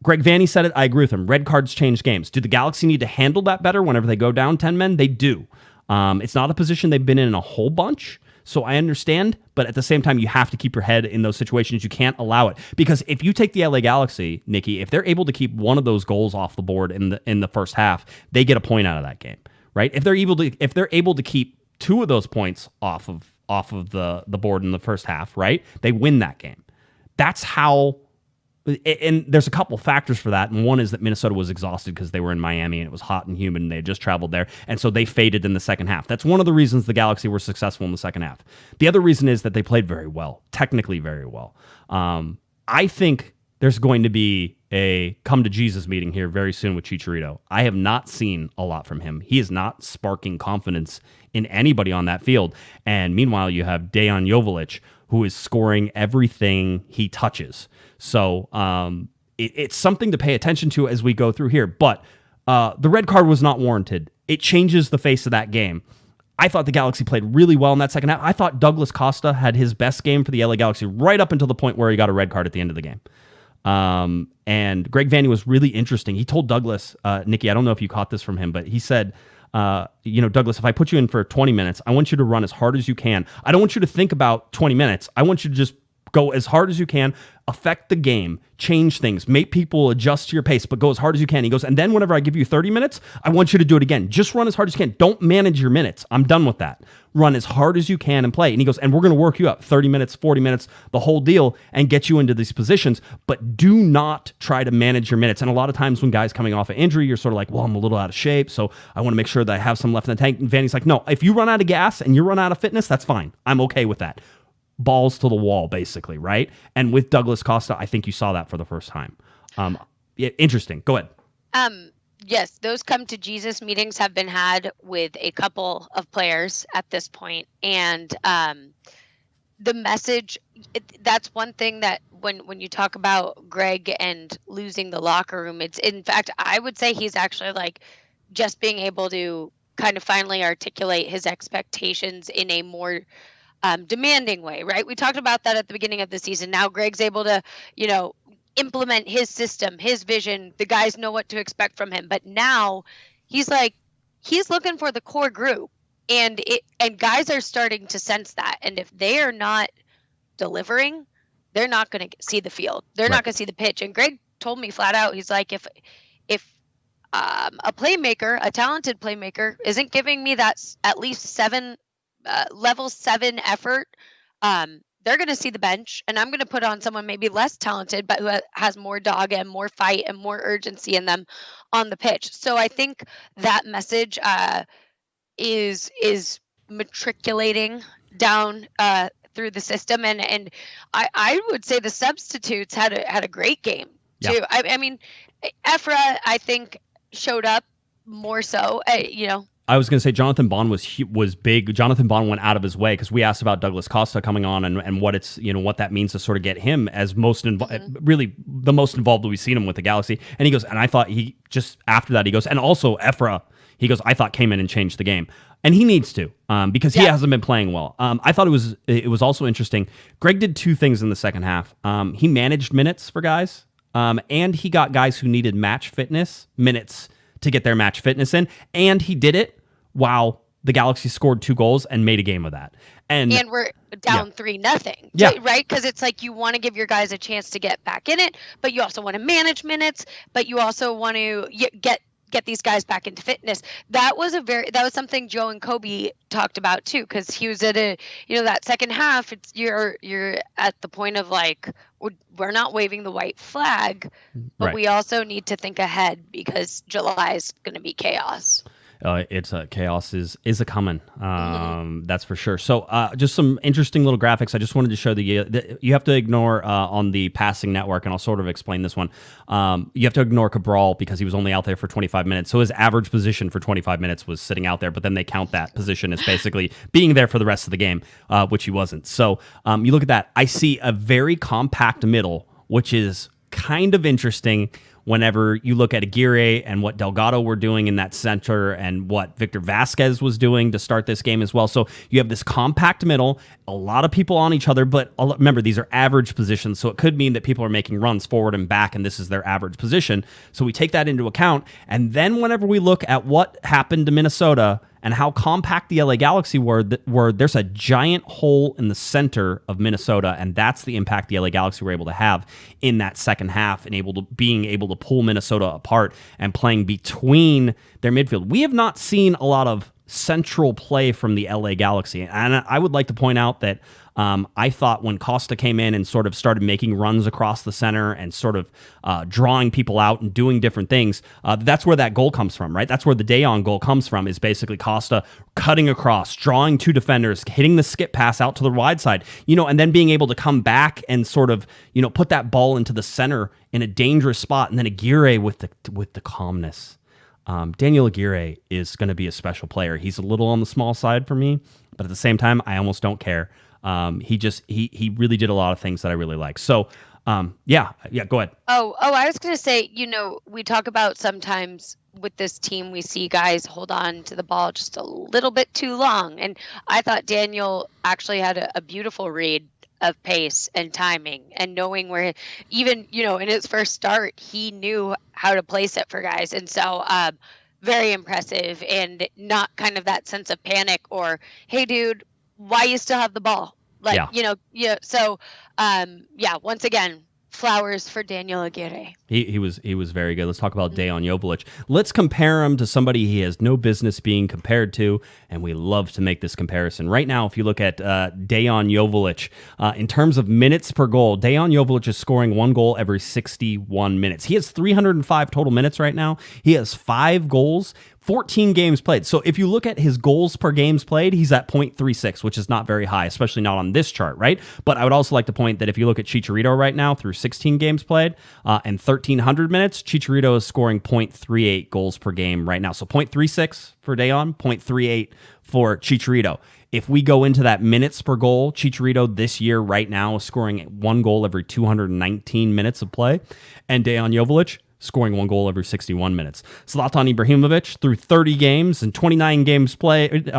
Greg Vanney said it. I agree with him. Red cards change games. Do the Galaxy need to handle that better whenever they go down 10 men? They do. It's not a position they've been in a whole bunch. So I understand, but at the same time, you have to keep your head in those situations. You can't allow it, because if you take the LA Galaxy, Nikki, if they're able to keep one of those goals off the board in the first half, they get a point out of that game, right? If they're able to keep two of those points off of the board in the first half, right? They win that game. That's how. And there's a couple factors for that. And one is that Minnesota was exhausted because they were in Miami and it was hot and humid and they had just traveled there. And so they faded in the second half. That's one of the reasons the Galaxy were successful in the second half. The other reason is that they played very well, technically very well. I think there's going to be a come to Jesus meeting here very soon with Chicharito. I have not seen a lot from him. He is not sparking confidence in anybody on that field. And meanwhile, you have Dejan Joveljic, who is scoring everything he touches. So it's something to pay attention to as we go through here. But the red card was not warranted. It changes the face of that game. I thought the Galaxy played really well in that second half. I thought Douglas Costa had his best game for the LA Galaxy right up until the point where he got a red card at the end of the game. And Greg Vanney was really interesting. He told Douglas, Nikki, I don't know if you caught this from him, but he said, Douglas, if I put you in for 20 minutes, I want you to run as hard as you can. I don't want you to think about 20 minutes. I want you to just go as hard as you can, affect the game, change things, make people adjust to your pace, but go as hard as you can. He goes, and then whenever I give you 30 minutes, I want you to do it again. Just run as hard as you can. Don't manage your minutes. I'm done with that. Run as hard as you can and play. And he goes, and we're going to work you up 30 minutes, 40 minutes, the whole deal, and get you into these positions, but do not try to manage your minutes. And a lot of times when guys coming off an injury, you're sort of like, well, I'm a little out of shape, so I want to make sure that I have some left in the tank. And Vanney's like, no, if you run out of gas and you run out of fitness, that's fine. I'm okay with that. Balls to the wall, basically, right? And with Douglas Costa, I think you saw that for the first time. Interesting. Go ahead. Yes, those come to Jesus meetings have been had with a couple of players at this point. And the message, that's one thing that when you talk about Greg and losing the locker room, it's, in fact, I would say he's actually like just being able to kind of finally articulate his expectations in a more demanding way, right? We talked about that at the beginning of the season. Now Greg's able to, implement his system, his vision. The guys know what to expect from him. But now he's looking for the core group, and guys are starting to sense that. And if they are not delivering, they're not going to see the field. They're not going to see the pitch. And Greg told me flat out, he's like, if a playmaker, a talented playmaker, isn't giving me that at least level 7 effort, they're going to see the bench, and I'm going to put on someone maybe less talented, but who has more dog and more fight and more urgency in them on the pitch. So I think that message is matriculating down through the system, and I would say the substitutes had a great game too. Yeah. I mean, Ephra, I think, showed up more so. I was going to say Jonathan Bond was big. Jonathan Bond went out of his way because we asked about Douglas Costa coming on and what it's what that means to sort of get him as really the most involved that we've seen him with the Galaxy. And he goes, and I thought he just after that he goes, and also Ephra, he goes, I thought came in and changed the game, and he needs to because he hasn't been playing well. I thought it was also interesting. Greg did two things in the second half. He managed minutes for guys, and he got guys who needed match fitness minutes to get their match fitness in, and he did it while the Galaxy scored 2 goals and made a game of that. And we're down 3-0. Yeah. Right? Because it's like you want to give your guys a chance to get back in it, but you also want to manage minutes, but you also want to get these guys back into fitness. That was something Joe and Kobe talked about too, because he was at that second half. It's you're at the point of like we're not waving the white flag, but right. We also need to think ahead because July is going to be chaos. It's chaos is a coming. That's for sure. So just some interesting little graphics. I just wanted to show you have to ignore on the passing network, and I'll sort of explain this one. You have to ignore Cabral because he was only out there for 25 minutes. So his average position for 25 minutes was sitting out there, but then they count that position as basically being there for the rest of the game, which he wasn't. So you look at that. I see a very compact middle, which is kind of interesting. Whenever you look at Aguirre and what Delgado were doing in that center and what Victor Vasquez was doing to start this game as well. So you have this compact middle, a lot of people on each other, but remember, these are average positions. So it could mean that people are making runs forward and back, and this is their average position. So we take that into account. And then whenever we look at what happened to Minnesota and how compact the LA Galaxy were, there's a giant hole in the center of Minnesota, and that's the impact the LA Galaxy were able to have in that second half and being able to pull Minnesota apart and playing between their midfield. We have not seen a lot of central play from the LA Galaxy, and I would like to point out that I thought when Costa came in and sort of started making runs across the center and sort of drawing people out and doing different things, that's where that goal comes from, right? That's where the Dejan goal comes from, is basically Costa cutting across, drawing 2 defenders, hitting the skip pass out to the wide side, and then being able to come back and sort of, put that ball into the center in a dangerous spot, and then Aguirre with the calmness. Daniel Aguirre is going to be a special player. He's a little on the small side for me, but at the same time, I almost don't care. He really did a lot of things that I really like. So, yeah, go ahead. Oh, I was going to say, we talk about sometimes with this team, we see guys hold on to the ball just a little bit too long. And I thought Daniel actually had a beautiful read of pace and timing and knowing where, even, in his first start, he knew how to place it for guys. And so, very impressive, and not kind of that sense of panic or, hey dude, why you still have the ball? So, once again, flowers for Daniel Aguirre. He was very good. Let's talk about Dejan Joveljic. Let's compare him to somebody he has no business being compared to, and we love to make this comparison. Right now, if you look at Dejan Joveljic, in terms of minutes per goal, Dejan Joveljic is scoring 1 goal every 61 minutes. He has 305 total minutes right now. He has 5 goals, 14 games played. So if you look at his goals per games played, he's at 0.36, which is not very high, especially not on this chart, right? But I would also like to point that if you look at Chicharito right now through 16 games played and 1,300 minutes, Chicharito is scoring 0.38 goals per game right now. So 0.36 for Dejan, 0.38 for Chicharito. If we go into that minutes per goal, Chicharito this year right now is scoring 1 goal every 219 minutes of play, and Dejan Joveljic scoring 1 goal every 61 minutes. Zlatan Ibrahimovic through 30 games and 29 games played,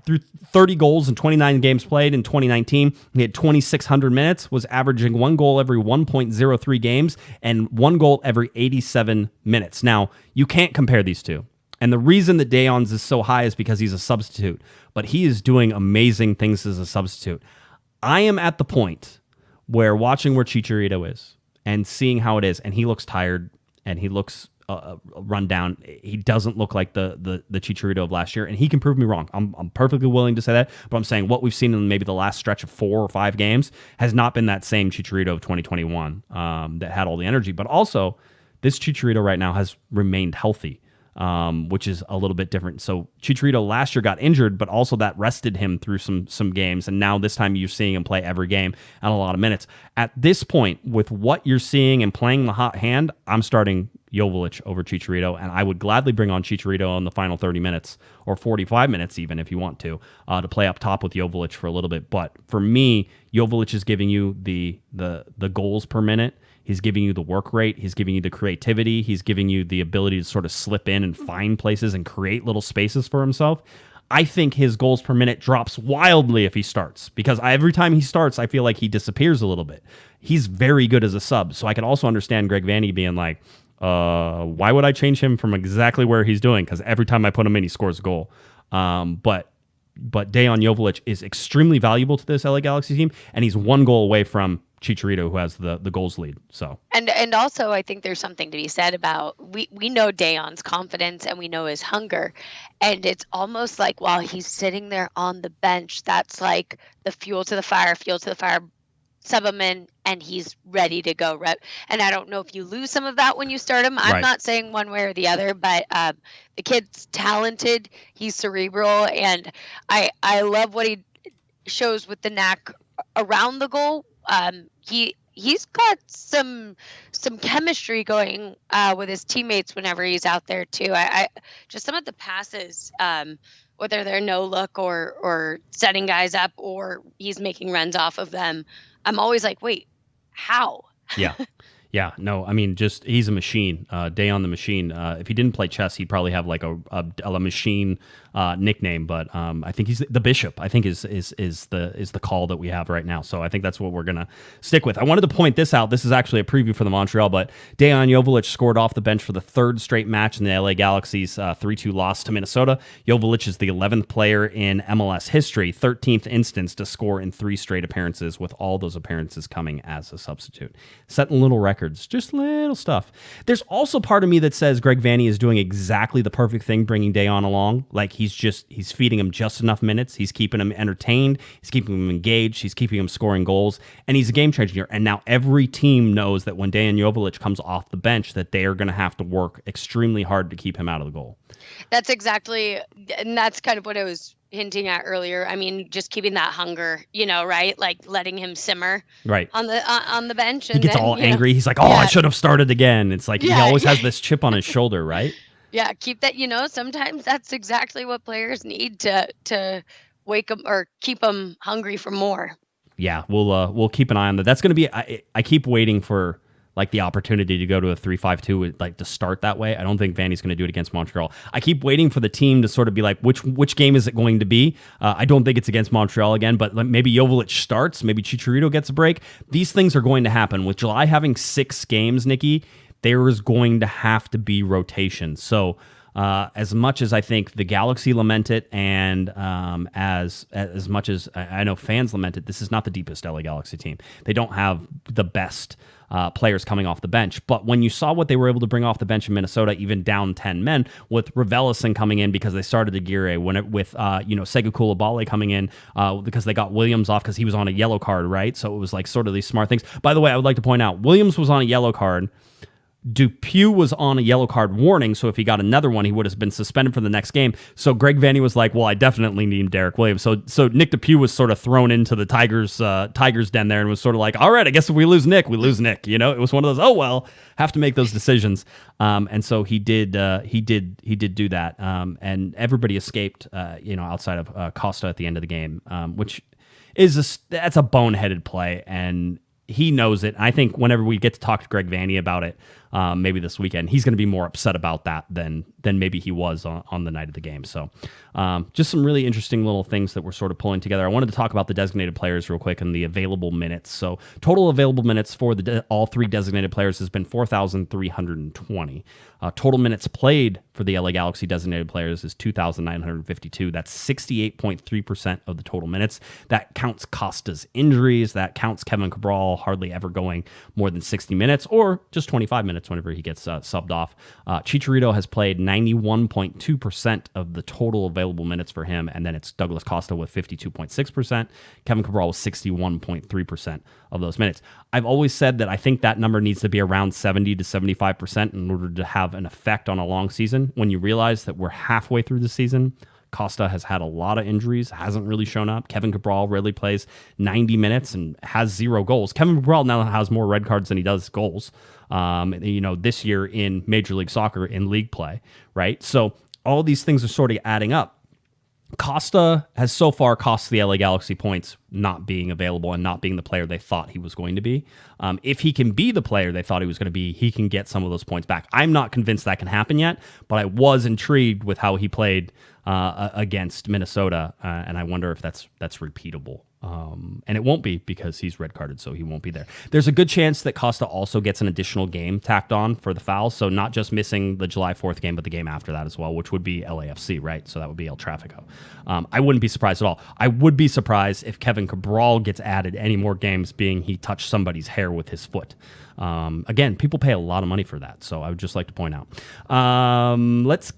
through 30 goals and 29 games played in 2019. He had 2,600 minutes, was averaging 1 goal every 1.03 games and 1 goal every 87 minutes. Now, you can't compare these two. And the reason that Dejan's is so high is because he's a substitute, but he is doing amazing things as a substitute. I am at the point where watching where Chicharito is and seeing how it is, and he looks tired, and he looks rundown, he doesn't look like the Chicharito of last year, and he can prove me wrong. I'm perfectly willing to say that, but I'm saying what we've seen in maybe the last stretch of 4 or 5 games has not been that same Chicharito of 2021 that had all the energy. But also, this Chicharito right now has remained healthy, which is a little bit different. So Chicharito last year got injured, but also that rested him through some games. And now this time you're seeing him play every game and a lot of minutes. At this point, with what you're seeing and playing the hot hand, I'm starting Joveljic over Chicharito, and I would gladly bring on Chicharito in the final 30 minutes or 45 minutes even if you want to play up top with Joveljic for a little bit. But for me, Joveljic is giving you the goals per minute. He's giving you the work rate. He's giving you the creativity. He's giving you the ability to sort of slip in and find places and create little spaces for himself. I think his goals per minute drops wildly if he starts, because every time he starts, I feel like he disappears a little bit. He's very good as a sub. So I can also understand Greg Vanney being like, why would I change him from exactly where he's doing? Because every time I put him in, he scores a goal. But Dejan Joveljic is extremely valuable to this LA Galaxy team, and he's 1 goal away from Chicharito, who has the goals lead. So and also I think there's something to be said about we know Dejan's confidence and we know his hunger, and it's almost like while he's sitting there on the bench, that's like the fuel to the fire, sub him in, and he's ready to go. And I don't know if you lose some of that when you start him. I'm not saying one way or the other, but the kid's talented, he's cerebral, and I love what he shows with the knack around the goal. He's got some chemistry going with his teammates whenever he's out there too. I just some of the passes, whether they're no look or setting guys up or he's making runs off of them, I'm always like, wait, how? Yeah, no, I mean, just he's a machine. Dejan the Machine. If he didn't play chess, he'd probably have like a machine nickname. But I think he's the Bishop. I think is the call that we have right now. So I think that's what we're gonna stick with. I wanted to point this out. This is actually a preview for the Montreal, but Dejan Joveljic scored off the bench for the 3rd straight match in the LA Galaxy's 3-2 loss to Minnesota. Joveljic is the 11th player in MLS history, 13th instance to score in 3 straight appearances, with all those appearances coming as a substitute. Setting little records. Just little stuff. There's also part of me that says Greg Vanney is doing exactly the perfect thing, bringing Dejan along. Like he's feeding him just enough minutes. He's keeping him entertained. He's keeping him engaged. He's keeping him scoring goals. And he's a game changer here. And now every team knows that when Dejan Joveljic comes off the bench, that they are going to have to work extremely hard to keep him out of the goal. That's exactly, and that's kind of what I was hinting at earlier. I mean, just keeping that hunger, right? Like letting him simmer on the bench. And he gets all angry. He's like, I should have started again. It's like he always has this chip on his shoulder, right? Yeah, keep that, sometimes that's exactly what players need to wake them or keep them hungry for more. Yeah, we'll keep an eye on that. That's going to be, I keep waiting for like the opportunity to go to a 3-5-2, like to start that way. I don't think Vanney's going to do it against Montreal. I keep waiting for the team to sort of be like, which game is it going to be? I don't think it's against Montreal again, but maybe Joveljic starts, maybe Chicharito gets a break. These things are going to happen. With July having 6 games, Nikki, there is going to have to be rotation. So as much as I think the Galaxy lament it, and as much as I know fans lament it, this is not the deepest LA Galaxy team. They don't have the best players coming off the bench. But when you saw what they were able to bring off the bench in Minnesota, even down 10 men, with Raveloson coming in because they started Aguirre, with Segu Coulibaly coming in because they got Williams off because he was on a yellow card, right? So it was like sort of these smart things. By the way, I would like to point out, Williams was on a yellow card. Dupuis was on a yellow card warning, so if he got another one, he would have been suspended for the next game. So Greg Vanney was like, well, I definitely need Derek Williams. So Nick Dupuis was sort of thrown into the Tigers den there and was sort of like, all right, I guess if we lose Nick, we lose Nick. It was one of those, have to make those decisions. And so he did do that. And everybody escaped, outside of Costa at the end of the game, which that's a boneheaded play, and he knows it. I think whenever we get to talk to Greg Vanney about it, maybe this weekend, he's going to be more upset about that than maybe he was on the night of the game. So just some really interesting little things that we're sort of pulling together. I wanted to talk about the designated players real quick and the available minutes. So total available minutes for all 3 designated players has been 4,320. Total minutes played for the LA Galaxy designated players is 2,952. That's 68.3% of the total minutes. That counts Costa's injuries. That counts Kevin Cabral hardly ever going more than 60 minutes or just 25 minutes minutes whenever he gets subbed off. Chicharito has played 91.2% of the total available minutes for him, and then it's Douglas Costa with 52.6%. Kevin Cabral with 61.3% of those minutes. I've always said that I think that number needs to be around 70 to 75% in order to have an effect on a long season. When you realize that we're halfway through the season, Costa has had a lot of injuries, hasn't really shown up. Kevin Cabral rarely plays 90 minutes and has 0 goals. Kevin Cabral now has more red cards than he does goals, this year in Major League Soccer in league play, right? So all these things are sort of adding up. Costa has so far cost the LA Galaxy points not being available and not being the player they thought he was going to be. If he can be the player they thought he was going to be, he can get some of those points back. I'm not convinced that can happen yet, but I was intrigued with how he played against Minnesota, and I wonder if that's repeatable. And it won't be because he's red carded, so he won't be there. There's a good chance that Costa also gets an additional game tacked on for the foul, so not just missing the July 4th game, but the game after that as well, which would be LAFC, right? So that would be El Tráfico. I wouldn't be surprised at all. I would be surprised if Kevin Cabral gets added any more games, being he touched somebody's hair with his foot. Again, people pay a lot of money for that, so I would just like to point out. Let's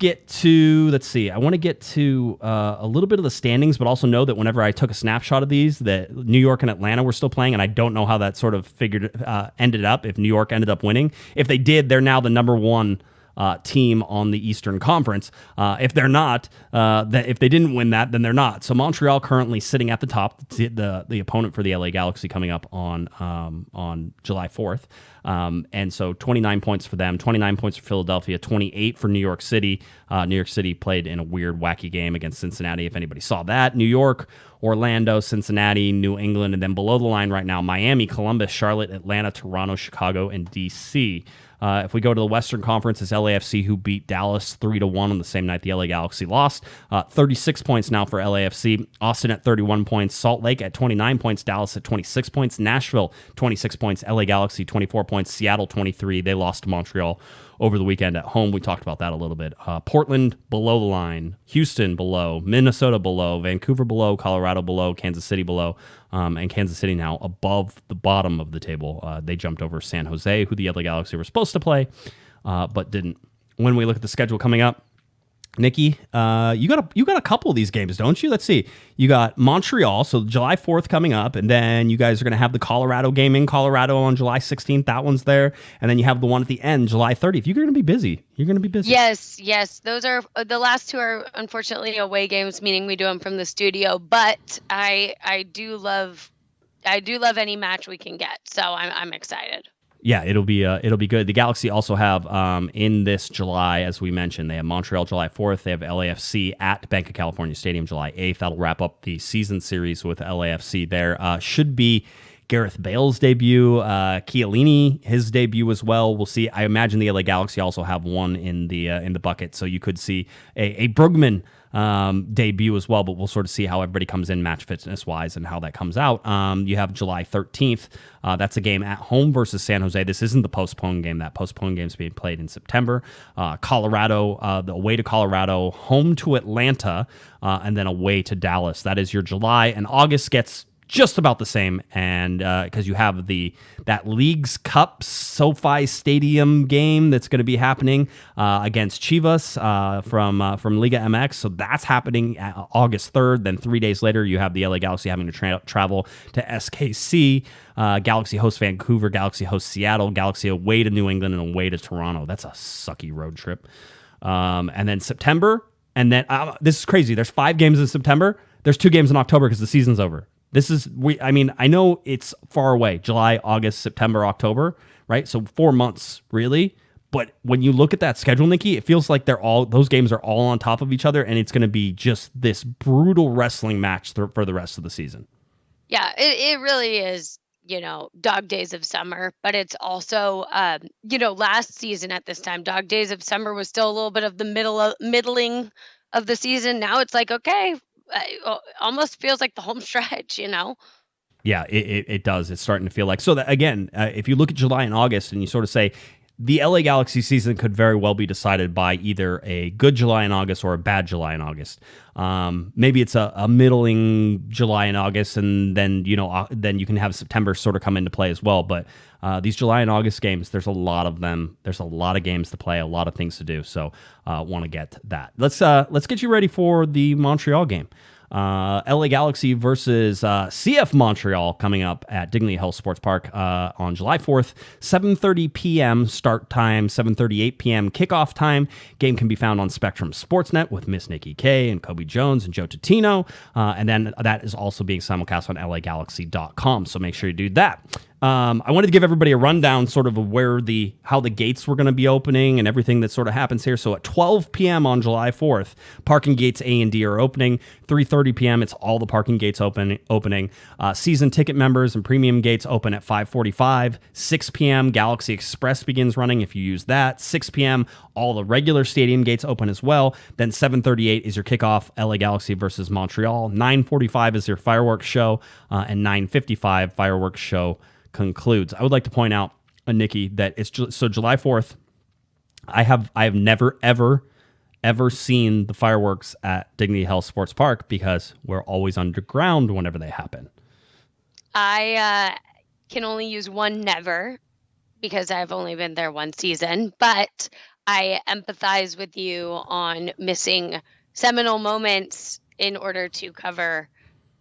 see. I want to get to a little bit of the standings, but also know that whenever I took a snapshot of these, that New York and Atlanta were still playing, and I don't know how that sort of ended up, if New York ended up winning. If they did, they're now the number 1 team on the Eastern Conference. If they're not, if they didn't win that, then they're not. So Montreal currently sitting at the top, the opponent for the LA Galaxy coming up on July 4th. And so 29 points for them, 29 points for Philadelphia, 28 for New York City. New York City played in a weird, wacky game against Cincinnati, if anybody saw that. New York, Orlando, Cincinnati, New England, and then below the line right now, Miami, Columbus, Charlotte, Atlanta, Toronto, Chicago, and D.C. If we go to the Western Conference, it's LAFC who beat Dallas 3-1 on the same night the LA Galaxy lost. 36 points now for LAFC. Austin at 31 points. Salt Lake at 29 points. Dallas at 26 points. Nashville, 26 points. LA Galaxy, 24 points. Seattle, 23. They lost to Montreal over the weekend at home. We talked about that a little bit. Portland below the line. Houston below. Minnesota below. Vancouver below. Colorado below. Kansas City below. And Kansas City now above the bottom of the table. They jumped over San Jose, who the LA Galaxy were supposed to play, but didn't. When we look at the schedule coming up, Nikki, you got a couple of these games, don't you? Let's see. You got Montreal, so July 4th coming up, and then you guys are going to have the Colorado game in Colorado on July 16th. That one's there. And then you have the one at the end, July 30th. You're going to be busy. You're going to be busy. Yes. Those are the last 2 are unfortunately away games, meaning we do them from the studio. But I do love any match we can get, so I'm excited. Yeah, it'll be good. The Galaxy also have in this July, as we mentioned, they have Montreal July 4th. They have LAFC at Bank of California Stadium July 8th. That'll wrap up the season series with LAFC there. Should be Gareth Bale's debut, Chiellini, his debut as well. We'll see. I imagine the LA Galaxy also have one in the bucket, so you could see a Brugman debut as well, but we'll sort of see how everybody comes in match fitness wise and how that comes out. You have July 13th. That's a game at home versus San Jose. This isn't the postponed game. That postponed game is being played in September. Colorado, the away to Colorado, home to Atlanta, and then away to Dallas. That is your July, and August gets just about the same, and because you have that Leagues Cup SoFi Stadium game that's going to be happening against Chivas from Liga MX, so that's happening August 3rd. Then 3 days later, you have the LA Galaxy having to travel to SKC. Galaxy hosts Vancouver, Galaxy hosts Seattle, Galaxy away to New England, and away to Toronto. That's a sucky road trip. And then September, and then this is crazy. There's 5 games in September. There's 2 games in October because the season's over. I know it's far away, July, August, September, October, right? So 4 months, really. But when you look at that schedule, Nikki, it feels like those games are all on top of each other, and it's going to be just this brutal wrestling match for the rest of the season. Yeah, it really is, dog days of summer, but it's also, last season at this time, dog days of summer was still a little bit of the middling of the season. Now it's like, okay, almost feels like the home stretch, Yeah, it does. It's starting to feel like. So that, again, if you look at July and August and you sort of say, the LA Galaxy season could very well be decided by either a good July and August or a bad July and August. Maybe it's a middling July and August, and then then you can have September sort of come into play as well. But these July and August games, there's a lot of them. There's a lot of games to play, a lot of things to do. So want to get that. Let's get you ready for the Montreal game. LA Galaxy versus CF Montreal coming up at Dignity Health Sports Park on July 4th, 7:30 p.m. start time, 7:38 p.m. kickoff time. Game can be found on Spectrum Sportsnet with Miss Nikki K and Kobe Jones and Joe Totino. And then that is also being simulcast on LAGalaxy.com. So make sure you do that. I wanted to give everybody a rundown sort of how the gates were going to be opening and everything that sort of happens here. So at 12 p.m. on July 4th, parking gates A and D are opening. 3:30 p.m. it's all the parking gates opening. Season ticket members and premium gates open at 5:45. 6 p.m. Galaxy Express begins running if you use that. 6 p.m. all the regular stadium gates open as well. Then 7:38 is your kickoff, LA Galaxy versus Montreal. 9:45 is your fireworks show, and 9:55 fireworks show concludes. I would like to point out, Nikki, that it's so July 4th. I have never ever seen the fireworks at Dignity Health Sports Park because we're always underground whenever they happen. I can only use one never because I've only been there one season, but I empathize with you on missing seminal moments in order to cover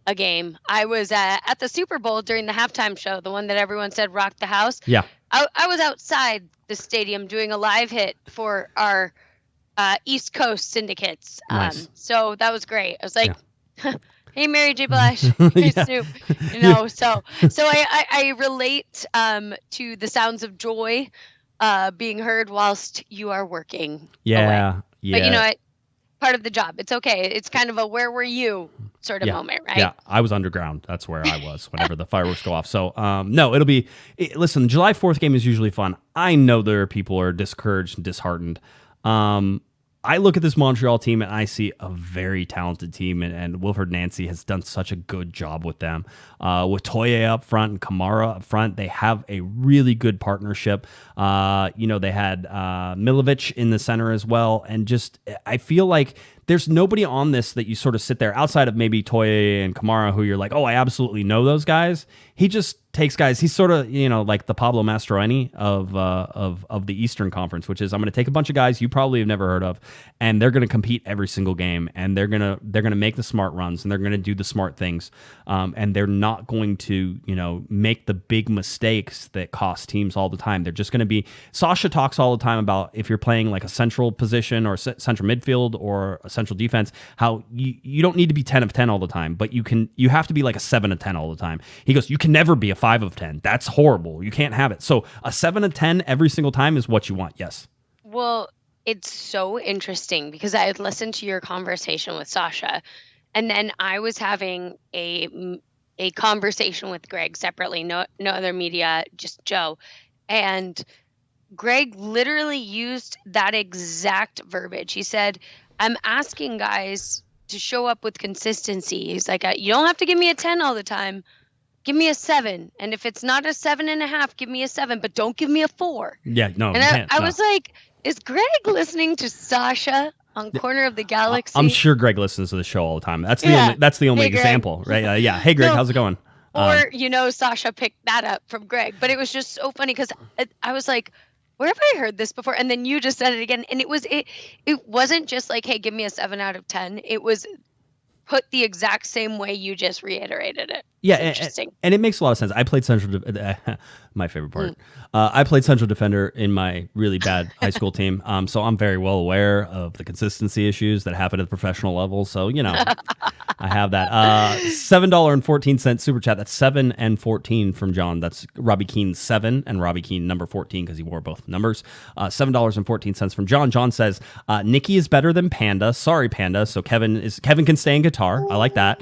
a game. I was at the Super Bowl during the halftime show, the one that everyone said rocked the house. Yeah. I was outside the stadium doing a live hit for our East Coast syndicates. Nice. So that was great. I was like, hey, Mary J. Blige, hey, Snoop. So I relate to the sounds of joy being heard whilst you are working. Yeah. Away. But you know what? Part of the job. It's okay. It's kind of a where were you sort of moment, right? Yeah, I was underground. That's where I was whenever the fireworks go off. So, no, listen, July 4th game is usually fun. I know there are people who are discouraged and disheartened. I look at this Montreal team and I see a very talented team, and Wilfred Nancy has done such a good job with them. With Toye up front and Kamara up front, they have a really good partnership. They had Milovic in the center as well, and just I feel like there's nobody on this that you sort of sit there outside of maybe Toye and Kamara who you're like, oh, I absolutely know those guys. He just takes guys. He's sort of, like the Pablo Mastroeni of the Eastern Conference, which is I'm going to take a bunch of guys you probably have never heard of, and they're going to compete every single game, and they're going to make the smart runs, and they're going to do the smart things, and they're not going to make the big mistakes that cost teams all the time. They're just going to be. Sasha talks all the time about if you're playing like a central position or central midfield or a central defense, how you don't need to be 10 of 10 all the time, but you have to be like a 7 of 10 all the time. He goes, you can never be a 5 of 10. That's horrible. You can't have it. So a 7 of 10 every single time is what you want. Yes. Well, it's so interesting because I had listened to your conversation with Sasha, and then I was having a conversation with Greg separately, no other media, just Joe. And Greg literally used that exact verbiage. He said, I'm asking guys to show up with consistency. He's like, you don't have to give me a 10 all the time. Give me a 7. And if it's not a 7.5, give me a 7, but don't give me a 4. Yeah, no. And I was like, is Greg listening to Sasha on Corner of the Galaxy? I'm sure Greg listens to the show all the time. That's the only example, right? Hey, Greg, how's it going? Or, Sasha picked that up from Greg. But it was just so funny because I was like, where have I heard this before? And then you just said it again. And it wasn't just like, hey, give me a 7 out of 10. It was put the exact same way you just reiterated it. Yeah, interesting. And it makes a lot of sense. I played central. My favorite part. I played central defender in my really bad high school team. So I'm very well aware of the consistency issues that happen at the professional level. So I have that. $7.14 super chat. That's 7 and 14 from John. That's Robbie Keane 7 and Robbie Keane number 14 because he wore both numbers. $7.14 from John. John says Nikki is better than Panda. Sorry, Panda. So Kevin can stay in guitar. I like that.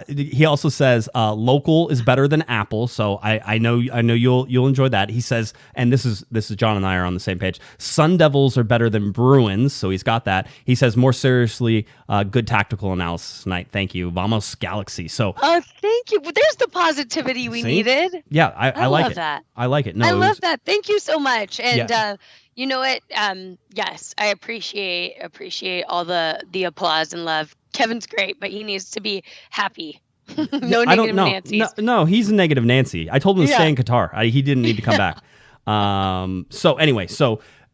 He also says local is better than Apple, so I know you'll enjoy that. He says, and this is John and I are on the same page. Sun Devils are better than Bruins, so he's got that. He says more seriously, good tactical analysis tonight. Thank you, Vamos Galaxy. So thank you. There's the positivity we needed. Yeah, I like love it. that. I like it. No, I love that. Thank you so much. And Yeah. you know what? Yes, I appreciate all the applause and love. Kevin's great, but he needs to be happy. No I don't negative know. Nancy's. No, he's a negative Nancy. I told him to stay in Qatar. He didn't need to come back. So anyway,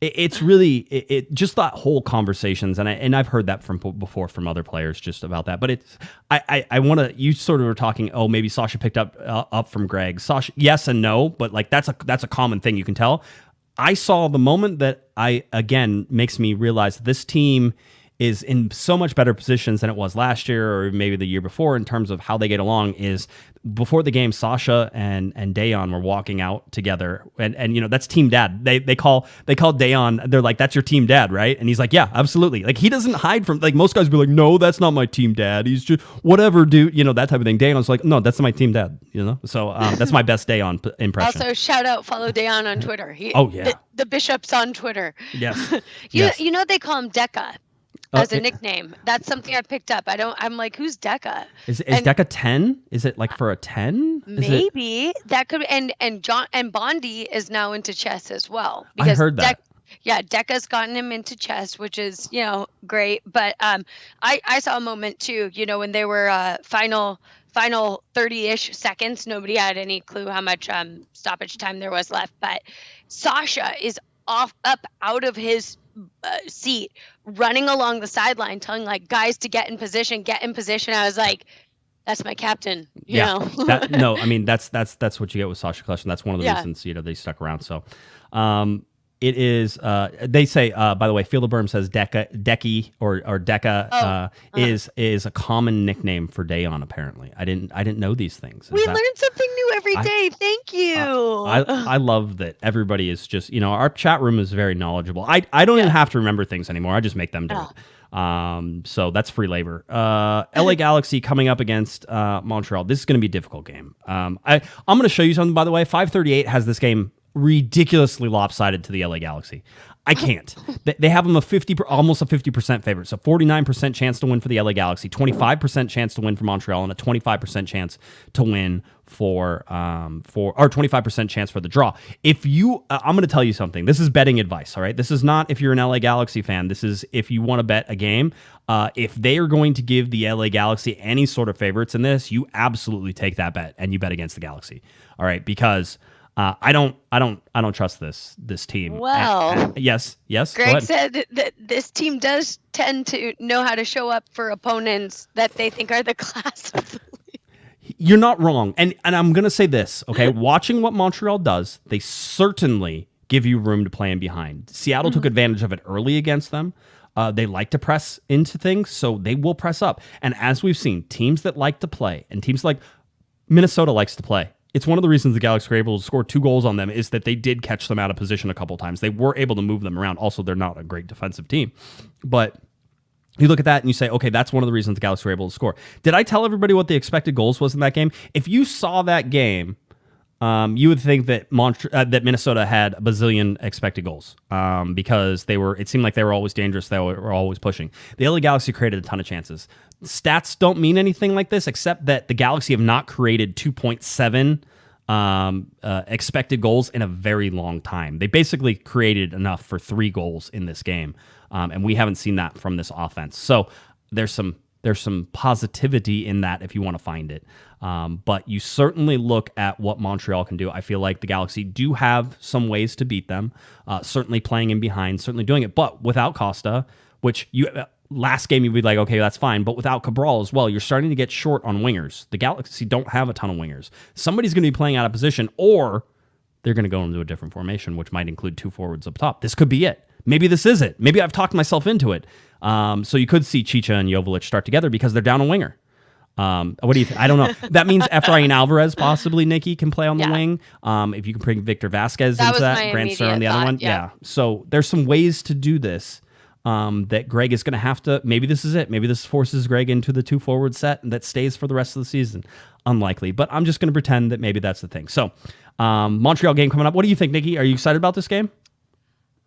it's really it just that whole conversations, and I've heard that from before from other players just about that. But it's I want to. You sort of were talking. Oh, maybe Sasha picked up from Greg. Sasha, yes and no, but like that's a common thing you can tell. I saw the moment that makes me realize this team is in so much better positions than it was last year or maybe the year before in terms of how they get along. Is before the game, Sasha and Dejan were walking out together, and you know that's team dad. They call Dejan. They're like, that's your team dad, right? And he's like, yeah, absolutely. Like he doesn't hide from, like most guys be like, no, that's not my team dad. He's just whatever, dude. You know, that type of thing. Dejan's like, no, that's my team dad. You know, so that's my best Dejan impression. Also, shout out, follow Dejan on Twitter. The Bishop's on Twitter. Yes. You know they call him Deca as a nickname. That's something I picked up. I'm like, who's Deca? Is Deca 10? Is it like for a 10? Maybe that could. And John and Bondi is now into chess as well. I heard that. Deca's gotten him into chess, which is great. But I saw a moment too. When they were final 30-ish seconds, nobody had any clue how much stoppage time there was left. But Sasha is up out of his seat, running along the sideline, telling like guys to get in position. I was like, that's my captain. You know? No, I mean that's what you get with Sasha Collection. That's one of the reasons they stuck around. So, it is. They say. By the way, Field of Berm says Decky or Deca is a common nickname for Dejan. Apparently, I didn't know these things. We learn something new every day. Thank you. I love that everybody is just our chat room is very knowledgeable. I don't even have to remember things anymore. I just make them do it. So that's free labor. LA Galaxy coming up against Montreal. This is going to be a difficult game. I'm going to show you something. By the way, 538 has this game ridiculously lopsided to the LA Galaxy. I can't. They have them almost a 50% favorite. So 49% chance to win for the LA Galaxy, 25% chance to win for Montreal, and a 25% chance to win or 25% chance for the draw. I'm going to tell you something. This is betting advice, all right? This is not if you're an LA Galaxy fan. This is if you want to bet a game. If they are going to give the LA Galaxy any sort of favorites in this, you absolutely take that bet and you bet against the Galaxy. All right, because I don't trust this team. Well, yes. Greg said that this team does tend to know how to show up for opponents that they think are the class of the league. You're not wrong, and I'm gonna say this, okay? Watching what Montreal does, they certainly give you room to play in behind. Seattle took advantage of it early against them. They like to press into things, so they will press up. And as we've seen, teams that like to play, and teams like Minnesota likes to play. It's one of the reasons the Galaxy were able to score 2 goals on them is that they did catch them out of position a couple times. They were able to move them around. Also, they're not a great defensive team. But you look at that and you say, okay, that's one of the reasons the Galaxy were able to score. Did I tell everybody what the expected goals was in that game? If you saw that game, you would think that that Minnesota had a bazillion expected goals because it seemed like they were always dangerous. They were always pushing. The LA Galaxy created a ton of chances. Stats don't mean anything like this, except that the Galaxy have not created 2.7 expected goals in a very long time. They basically created enough for 3 goals in this game, and we haven't seen that from this offense. So there's some positivity in that if you want to find it. But you certainly look at what Montreal can do. I feel like the Galaxy do have some ways to beat them, certainly playing in behind, certainly doing it. But without Costa, which last game you'd be like, okay, that's fine. But without Cabral as well, you're starting to get short on wingers. The Galaxy don't have a ton of wingers. Somebody's going to be playing out of position, or they're going to go into a different formation, which might include 2 forwards up top. This could be it. Maybe this is it. Maybe I've talked myself into it. So you could see Chicha and Joveljic start together because they're down a winger. What do you think? I don't know. That means Efrain Alvarez possibly, Nikki, can play on the wing. If you can bring Victor Vasquez into that, Grant Sur on the other one. Yeah. So there's some ways to do this. that Greg is going to have to, maybe this is it. Maybe this forces Greg into the 2-forward set that stays for the rest of the season. Unlikely, but I'm just going to pretend that maybe that's the thing. So Montreal game coming up. What do you think, Nikki? Are you excited about this game?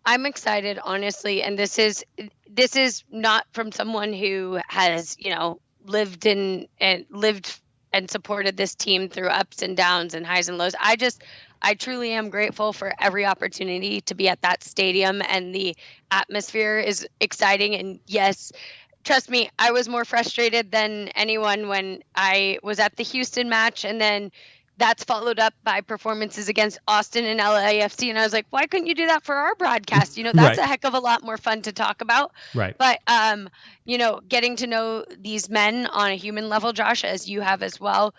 I'm excited, honestly, and this is not from someone who has, lived and supported this team through ups and downs and highs and lows. I truly am grateful for every opportunity to be at that stadium, and the atmosphere is exciting. And yes, trust me, I was more frustrated than anyone when I was at the Houston match, and then that's followed up by performances against Austin and LAFC. And I was like, why couldn't you do that for our broadcast? That's Right. a heck of a lot more fun to talk about. Right. But, getting to know these men on a human level, Josh, as you have as well,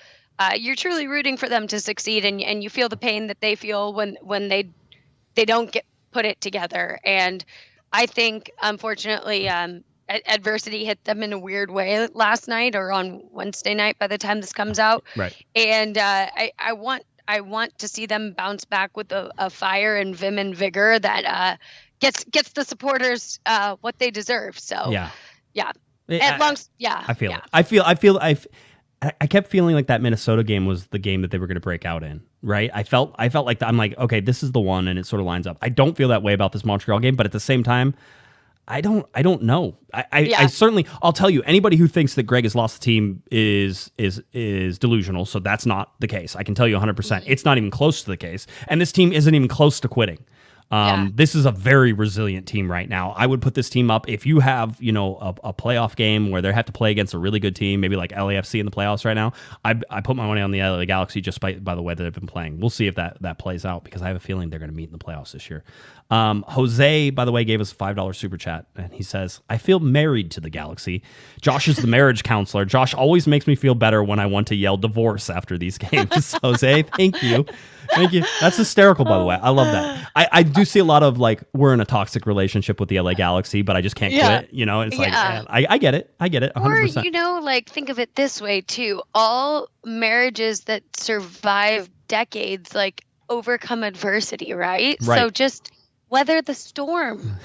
you're truly rooting for them to succeed. And you feel the pain that they feel when they don't put it together. And I think, unfortunately, adversity hit them in a weird way last night or on Wednesday night by the time this comes out. Right. And I want to see them bounce back with a fire and vim and vigor that gets the supporters what they deserve. So yeah. I feel yeah. it. I kept feeling like that Minnesota game was the game that they were going to break out in, right? I felt like I'm like, okay, this is the one, and it sort of lines up. I don't feel that way about this Montreal game, but at the same time, I don't know. I certainly, I'll tell you, anybody who thinks that Greg has lost the team is delusional. So that's not the case. I can tell you 100%. It's not even close to the case. And this team isn't even close to quitting. This is a very resilient team right now. I would put this team up if you have, a playoff game where they have to play against a really good team, maybe like LAFC in the playoffs right now. I put my money on the LA Galaxy just by the way that they've been playing. We'll see if that plays out, because I have a feeling they're going to meet in the playoffs this year. Jose, by the way, gave us a $5 super chat, and he says, I feel married to the Galaxy. Josh is the marriage counselor. Josh always makes me feel better when I want to yell divorce after these games. Jose, thank you. Thank you. That's hysterical, by the way. I love that. I do see a lot of we're in a toxic relationship with the LA Galaxy, but I just can't quit. It's like, I get it. I get it 100%. Or, think of it this way too. All marriages that survive decades, overcome adversity, right? So just weather the storm.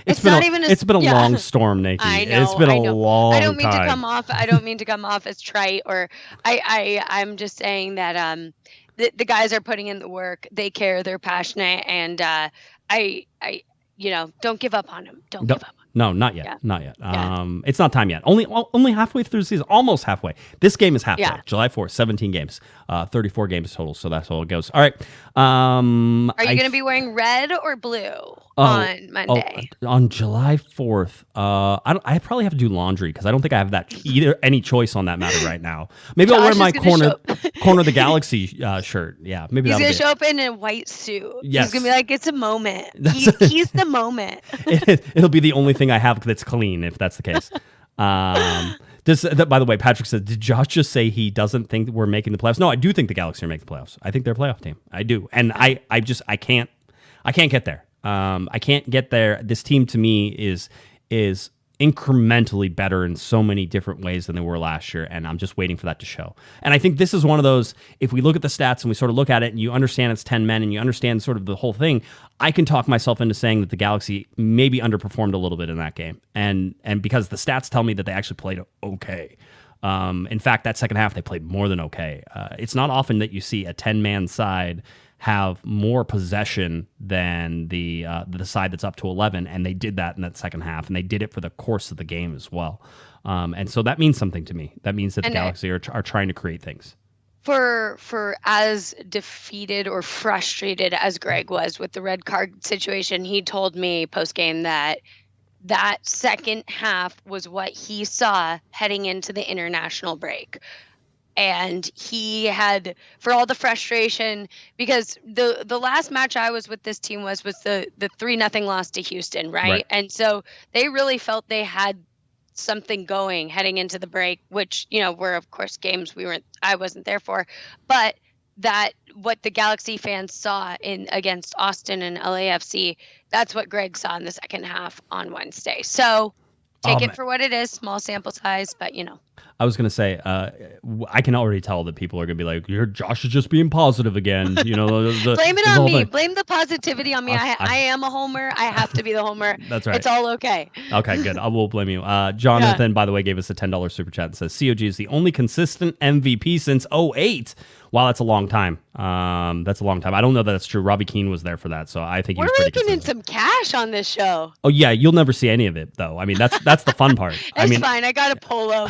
It's been a long storm, Nikki. I know, it's been a long time. I don't mean to come off as trite, or I'm just saying that the guys are putting in the work. They care. They're passionate, and don't give up on them. Don't give up. No, not yet. Yeah. Not yet. It's not time yet. Only halfway through the season. Almost halfway. This game is halfway. Yeah. July 4th, 17 games. 34 games total. So that's all it goes. All right. Are you going to be wearing red or blue on Monday? On July 4th, I probably have to do laundry, because I don't think I have any choice on that matter right now. Maybe I'll wear my corner of the Galaxy shirt. Yeah, maybe he's going to show up in a white suit. Yes. He's going to be like, it's a moment. He's the moment. It'll be the only thing I have that's clean, if that's the case. By the way, Patrick said, did Josh just say he doesn't think that we're making the playoffs? No, I do think the Galaxy are making the playoffs. I think they're a playoff team. I do. And I can't get there. I can't get there. This team to me is incrementally better in so many different ways than they were last year, and I'm just waiting for that to show. And I think this is one of those, if we look at the stats and we sort of look at it and you understand it's 10 men and you understand sort of the whole thing, I can talk myself into saying that the Galaxy maybe underperformed a little bit in that game. And because the stats tell me that they actually played okay. In fact, that second half, they played more than okay. It's not often that you see a 10-man side have more possession than the side that's up to 11, and they did that in that second half, and they did it for the course of the game as well. And so that means something to me. That means that the Galaxy are trying to create things. For as defeated or frustrated as Greg was with the red card situation, he told me post-game that second half was what he saw heading into the international break. And he had, for all the frustration, because the last match I was with this team was the 3-0 loss to Houston, right? And so they really felt they had something going heading into the break, which, were of course games I wasn't there for, but that what the Galaxy fans saw against Austin and LAFC, that's what Greg saw in the second half on Wednesday. So Take it for what it is, small sample size, but I was going to say, I can already tell that people are going to be like, Josh is just being positive again. Blame it on me. Blame the positivity on me. I am a homer. I have to be the homer. That's right. It's all okay. Okay, good. I will blame you. Jonathan, by the way, gave us a $10 super chat and says, COG is the only consistent MVP since 2008. Wow, that's a long time. That's a long time. I don't know that that's true. Robbie Keane was there for that, so I think he was pretty We're making consistent. in some cash on this show. Oh yeah, you'll never see any of it though. I mean, that's the fun part. It's fine. I got a polo.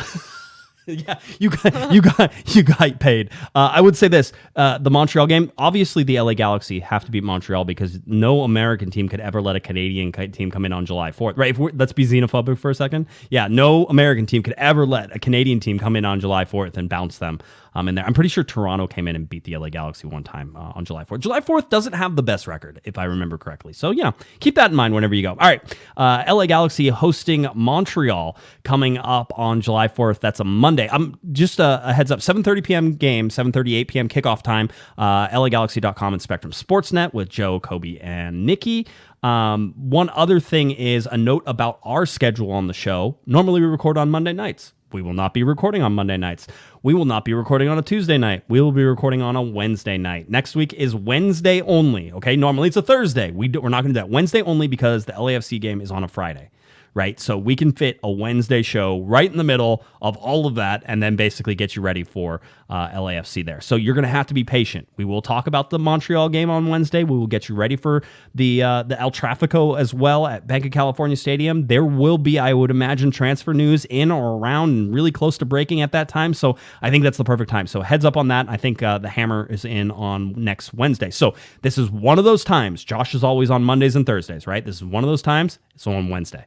Yeah, you got paid. I would say this: the Montreal game. Obviously, the LA Galaxy have to beat Montreal because no American team could ever let a Canadian team come in on July 4th. Right? Let's be xenophobic for a second. Yeah, no American team could ever let a Canadian team come in on July 4th and bounce them. In there, I'm pretty sure Toronto came in and beat the LA Galaxy one time on July 4th. July 4th doesn't have the best record, if I remember correctly. So yeah, keep that in mind whenever you go. All right, LA Galaxy hosting Montreal coming up on July 4th. That's a Monday. Just a heads up, 7:30 p.m. game, 7:38 p.m. kickoff time. LAGalaxy.com and Spectrum Sportsnet with Joe, Kobe, and Nikki. One other thing is a note about our schedule on the show. Normally we record on Monday nights. We will not be recording on Monday nights. We will not be recording on a Tuesday night. We will be recording on a Wednesday night. Next week is Wednesday only. Okay, normally it's a Thursday. We're not going to do that. Wednesday only because the LAFC game is on a Friday. Right? So we can fit a Wednesday show right in the middle of all of that and then basically get you ready for LAFC there. So you're going to have to be patient. We will talk about the Montreal game on Wednesday. We will get you ready for the El Tráfico as well at Bank of California Stadium. There will be, I would imagine, transfer news in or around and really close to breaking at that time. So I think that's the perfect time. So heads up on that. I think the hammer is in on next Wednesday. So this is one of those times. Josh is always on Mondays and Thursdays, right? This is one of those times. It's on Wednesday.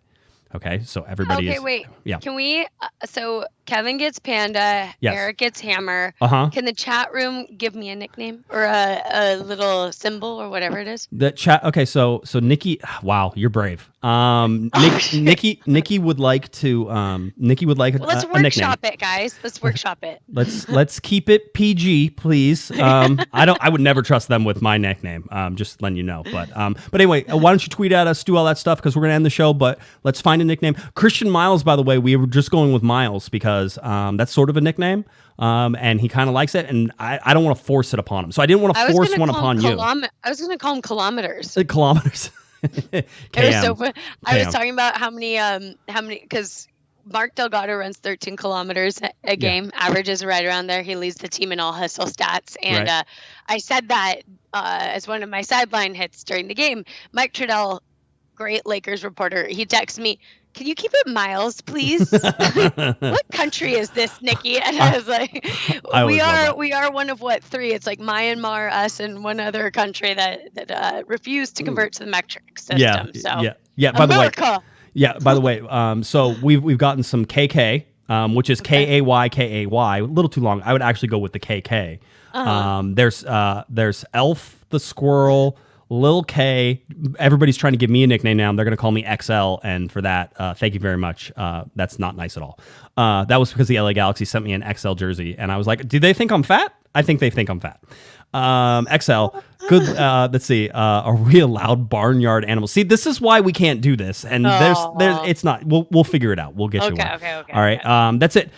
Okay, so everybody is... Okay, wait. Yeah. Can we... so Kevin gets Panda. Yes. Eric gets Hammer. Uh-huh. Can the chat room give me a nickname or a little symbol or whatever it is? The chat... Okay, so Nikki... Wow, you're brave. Nikki would like to... Nikki would like Let's a nickname. workshop it, guys. Let's workshop it. Let's keep it PG, please. I would never trust them with my nickname. Just letting you know. But anyway, why don't you tweet at us, do all that stuff because we're gonna end the show. But let's find a nickname. Christian Miles, by the way, we were just going with Miles because that's sort of a nickname. And he kind of likes it, and I don't want to force it upon him. So I didn't want to force one upon you. I was going to call him kilometers. Kilometers. It was so fun. I was talking about how many because Mark Delgado runs 13 kilometers a game, averages right around there. He leads the team in all hustle stats. And Right. I said that as one of my sideline hits during the game. Mike Trudell, great Lakers reporter, he texts me, "Can you keep it miles, please?" What country is this, Nikki? And I was like, we are one of three? It's like Myanmar, us, and one other country that refused to convert to the metric system. Yeah. By the way, so we've gotten some KK, which is KAY. A little too long. I would actually go with the KK. There's Elf the Squirrel, Lil K. Everybody's trying to give me a nickname now. They're going to call me XL, and for that, thank you very much. That's not nice at all. That was because the LA Galaxy sent me an XL jersey, and I was like, do they think I'm fat? I think they think I'm fat. XL. Good. Let's see. Are we allowed barnyard animals? See, this is why we can't do this. And there's. It's not. We'll figure it out. We'll get you one. Okay. All right. That's it.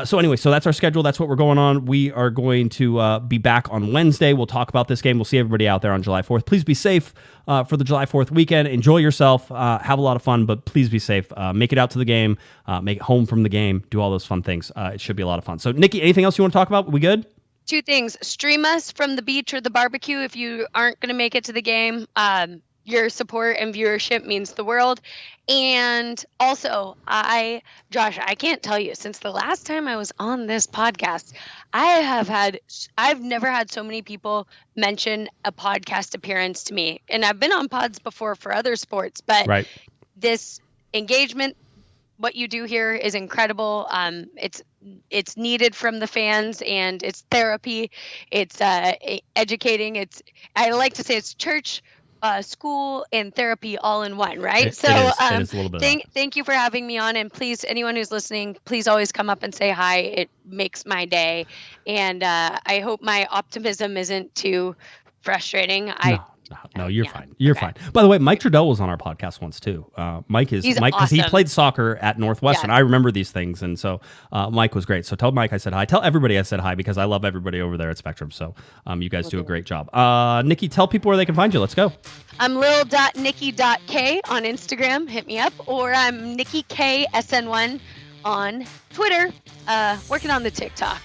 So anyway, so that's our schedule. That's what we're going on. We are going to be back on Wednesday. We'll talk about this game. We'll see everybody out there on July 4th. Please be safe for the July 4th weekend. Enjoy yourself. Have a lot of fun, but please be safe. Make it out to the game. Make it home from the game. Do all those fun things. It should be a lot of fun. So Nikki, anything else you want to talk about? We good? Two things. Stream us from the beach or the barbecue if you aren't going to make it to the game. Your support and viewership means the world. And also, Josh, I can't tell you, since the last time I was on this podcast, I've never had so many people mention a podcast appearance to me. And I've been on pods before for other sports, but this engagement, what you do here is incredible. It's needed from the fans, and it's therapy. It's educating. I like to say it's church, school, and therapy all in one, right? It is a little bit thank you for having me on, and please, anyone who's listening, please always come up and say hi. It makes my day, and I hope my optimism isn't too frustrating. No, you're fine. You're fine. By the way, Mike Trudell was on our podcast once too. Mike because awesome. he played soccer at Northwestern. Yeah. I remember these things, and so Mike was great. So tell Mike I said hi. Tell everybody I said hi because I love everybody over there at Spectrum. So you guys do a great job. Nikki, tell people where they can find you. Let's go. I'm lil.nikki.k on Instagram. Hit me up. Or I'm Nikki K SN1 on Twitter. Working on the TikTok.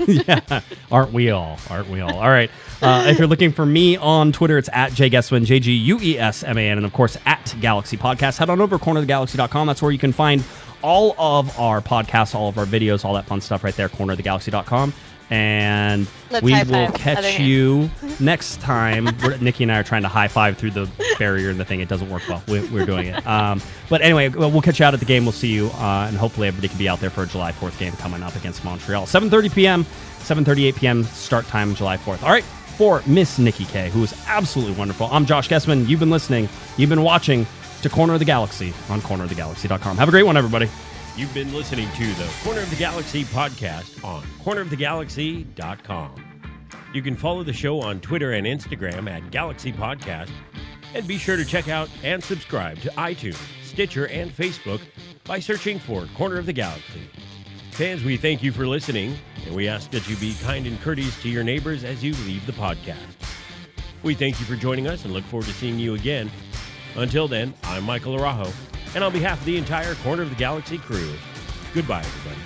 Yeah, aren't we all? All right. If you're looking for me on Twitter, it's at jguesman, JGUESMAN, and of course at Galaxy Podcast. Head on over to cornerofthegalaxy.com. That's where you can find all of our podcasts, all of our videos, all that fun stuff right there, cornerofthegalaxy.com. And we will catch you next time. Nikki and I are trying to high five through the barrier and the thing. It doesn't work well. We're doing it. But anyway, we'll catch you out at the game. We'll see you. And hopefully everybody can be out there for a July 4th game coming up against Montreal. 7:30 p.m., 7:38 p.m. start time July 4th. All right. For Miss Nikki K, who is absolutely wonderful, I'm Josh Guesman. You've been listening. You've been watching to Corner of the Galaxy on cornerofthegalaxy.com. Have a great one, everybody. You've been listening to the Corner of the Galaxy podcast on cornerofthegalaxy.com. You can follow the show on Twitter and Instagram at Galaxy Podcast, and be sure to check out and subscribe to iTunes, Stitcher, and Facebook by searching for Corner of the Galaxy. Fans, we thank you for listening, and we ask that you be kind and courteous to your neighbors as you leave the podcast. We thank you for joining us and look forward to seeing you again. Until then, I'm Michael Araujo, and on behalf of the entire Corner of the Galaxy crew, goodbye, everybody.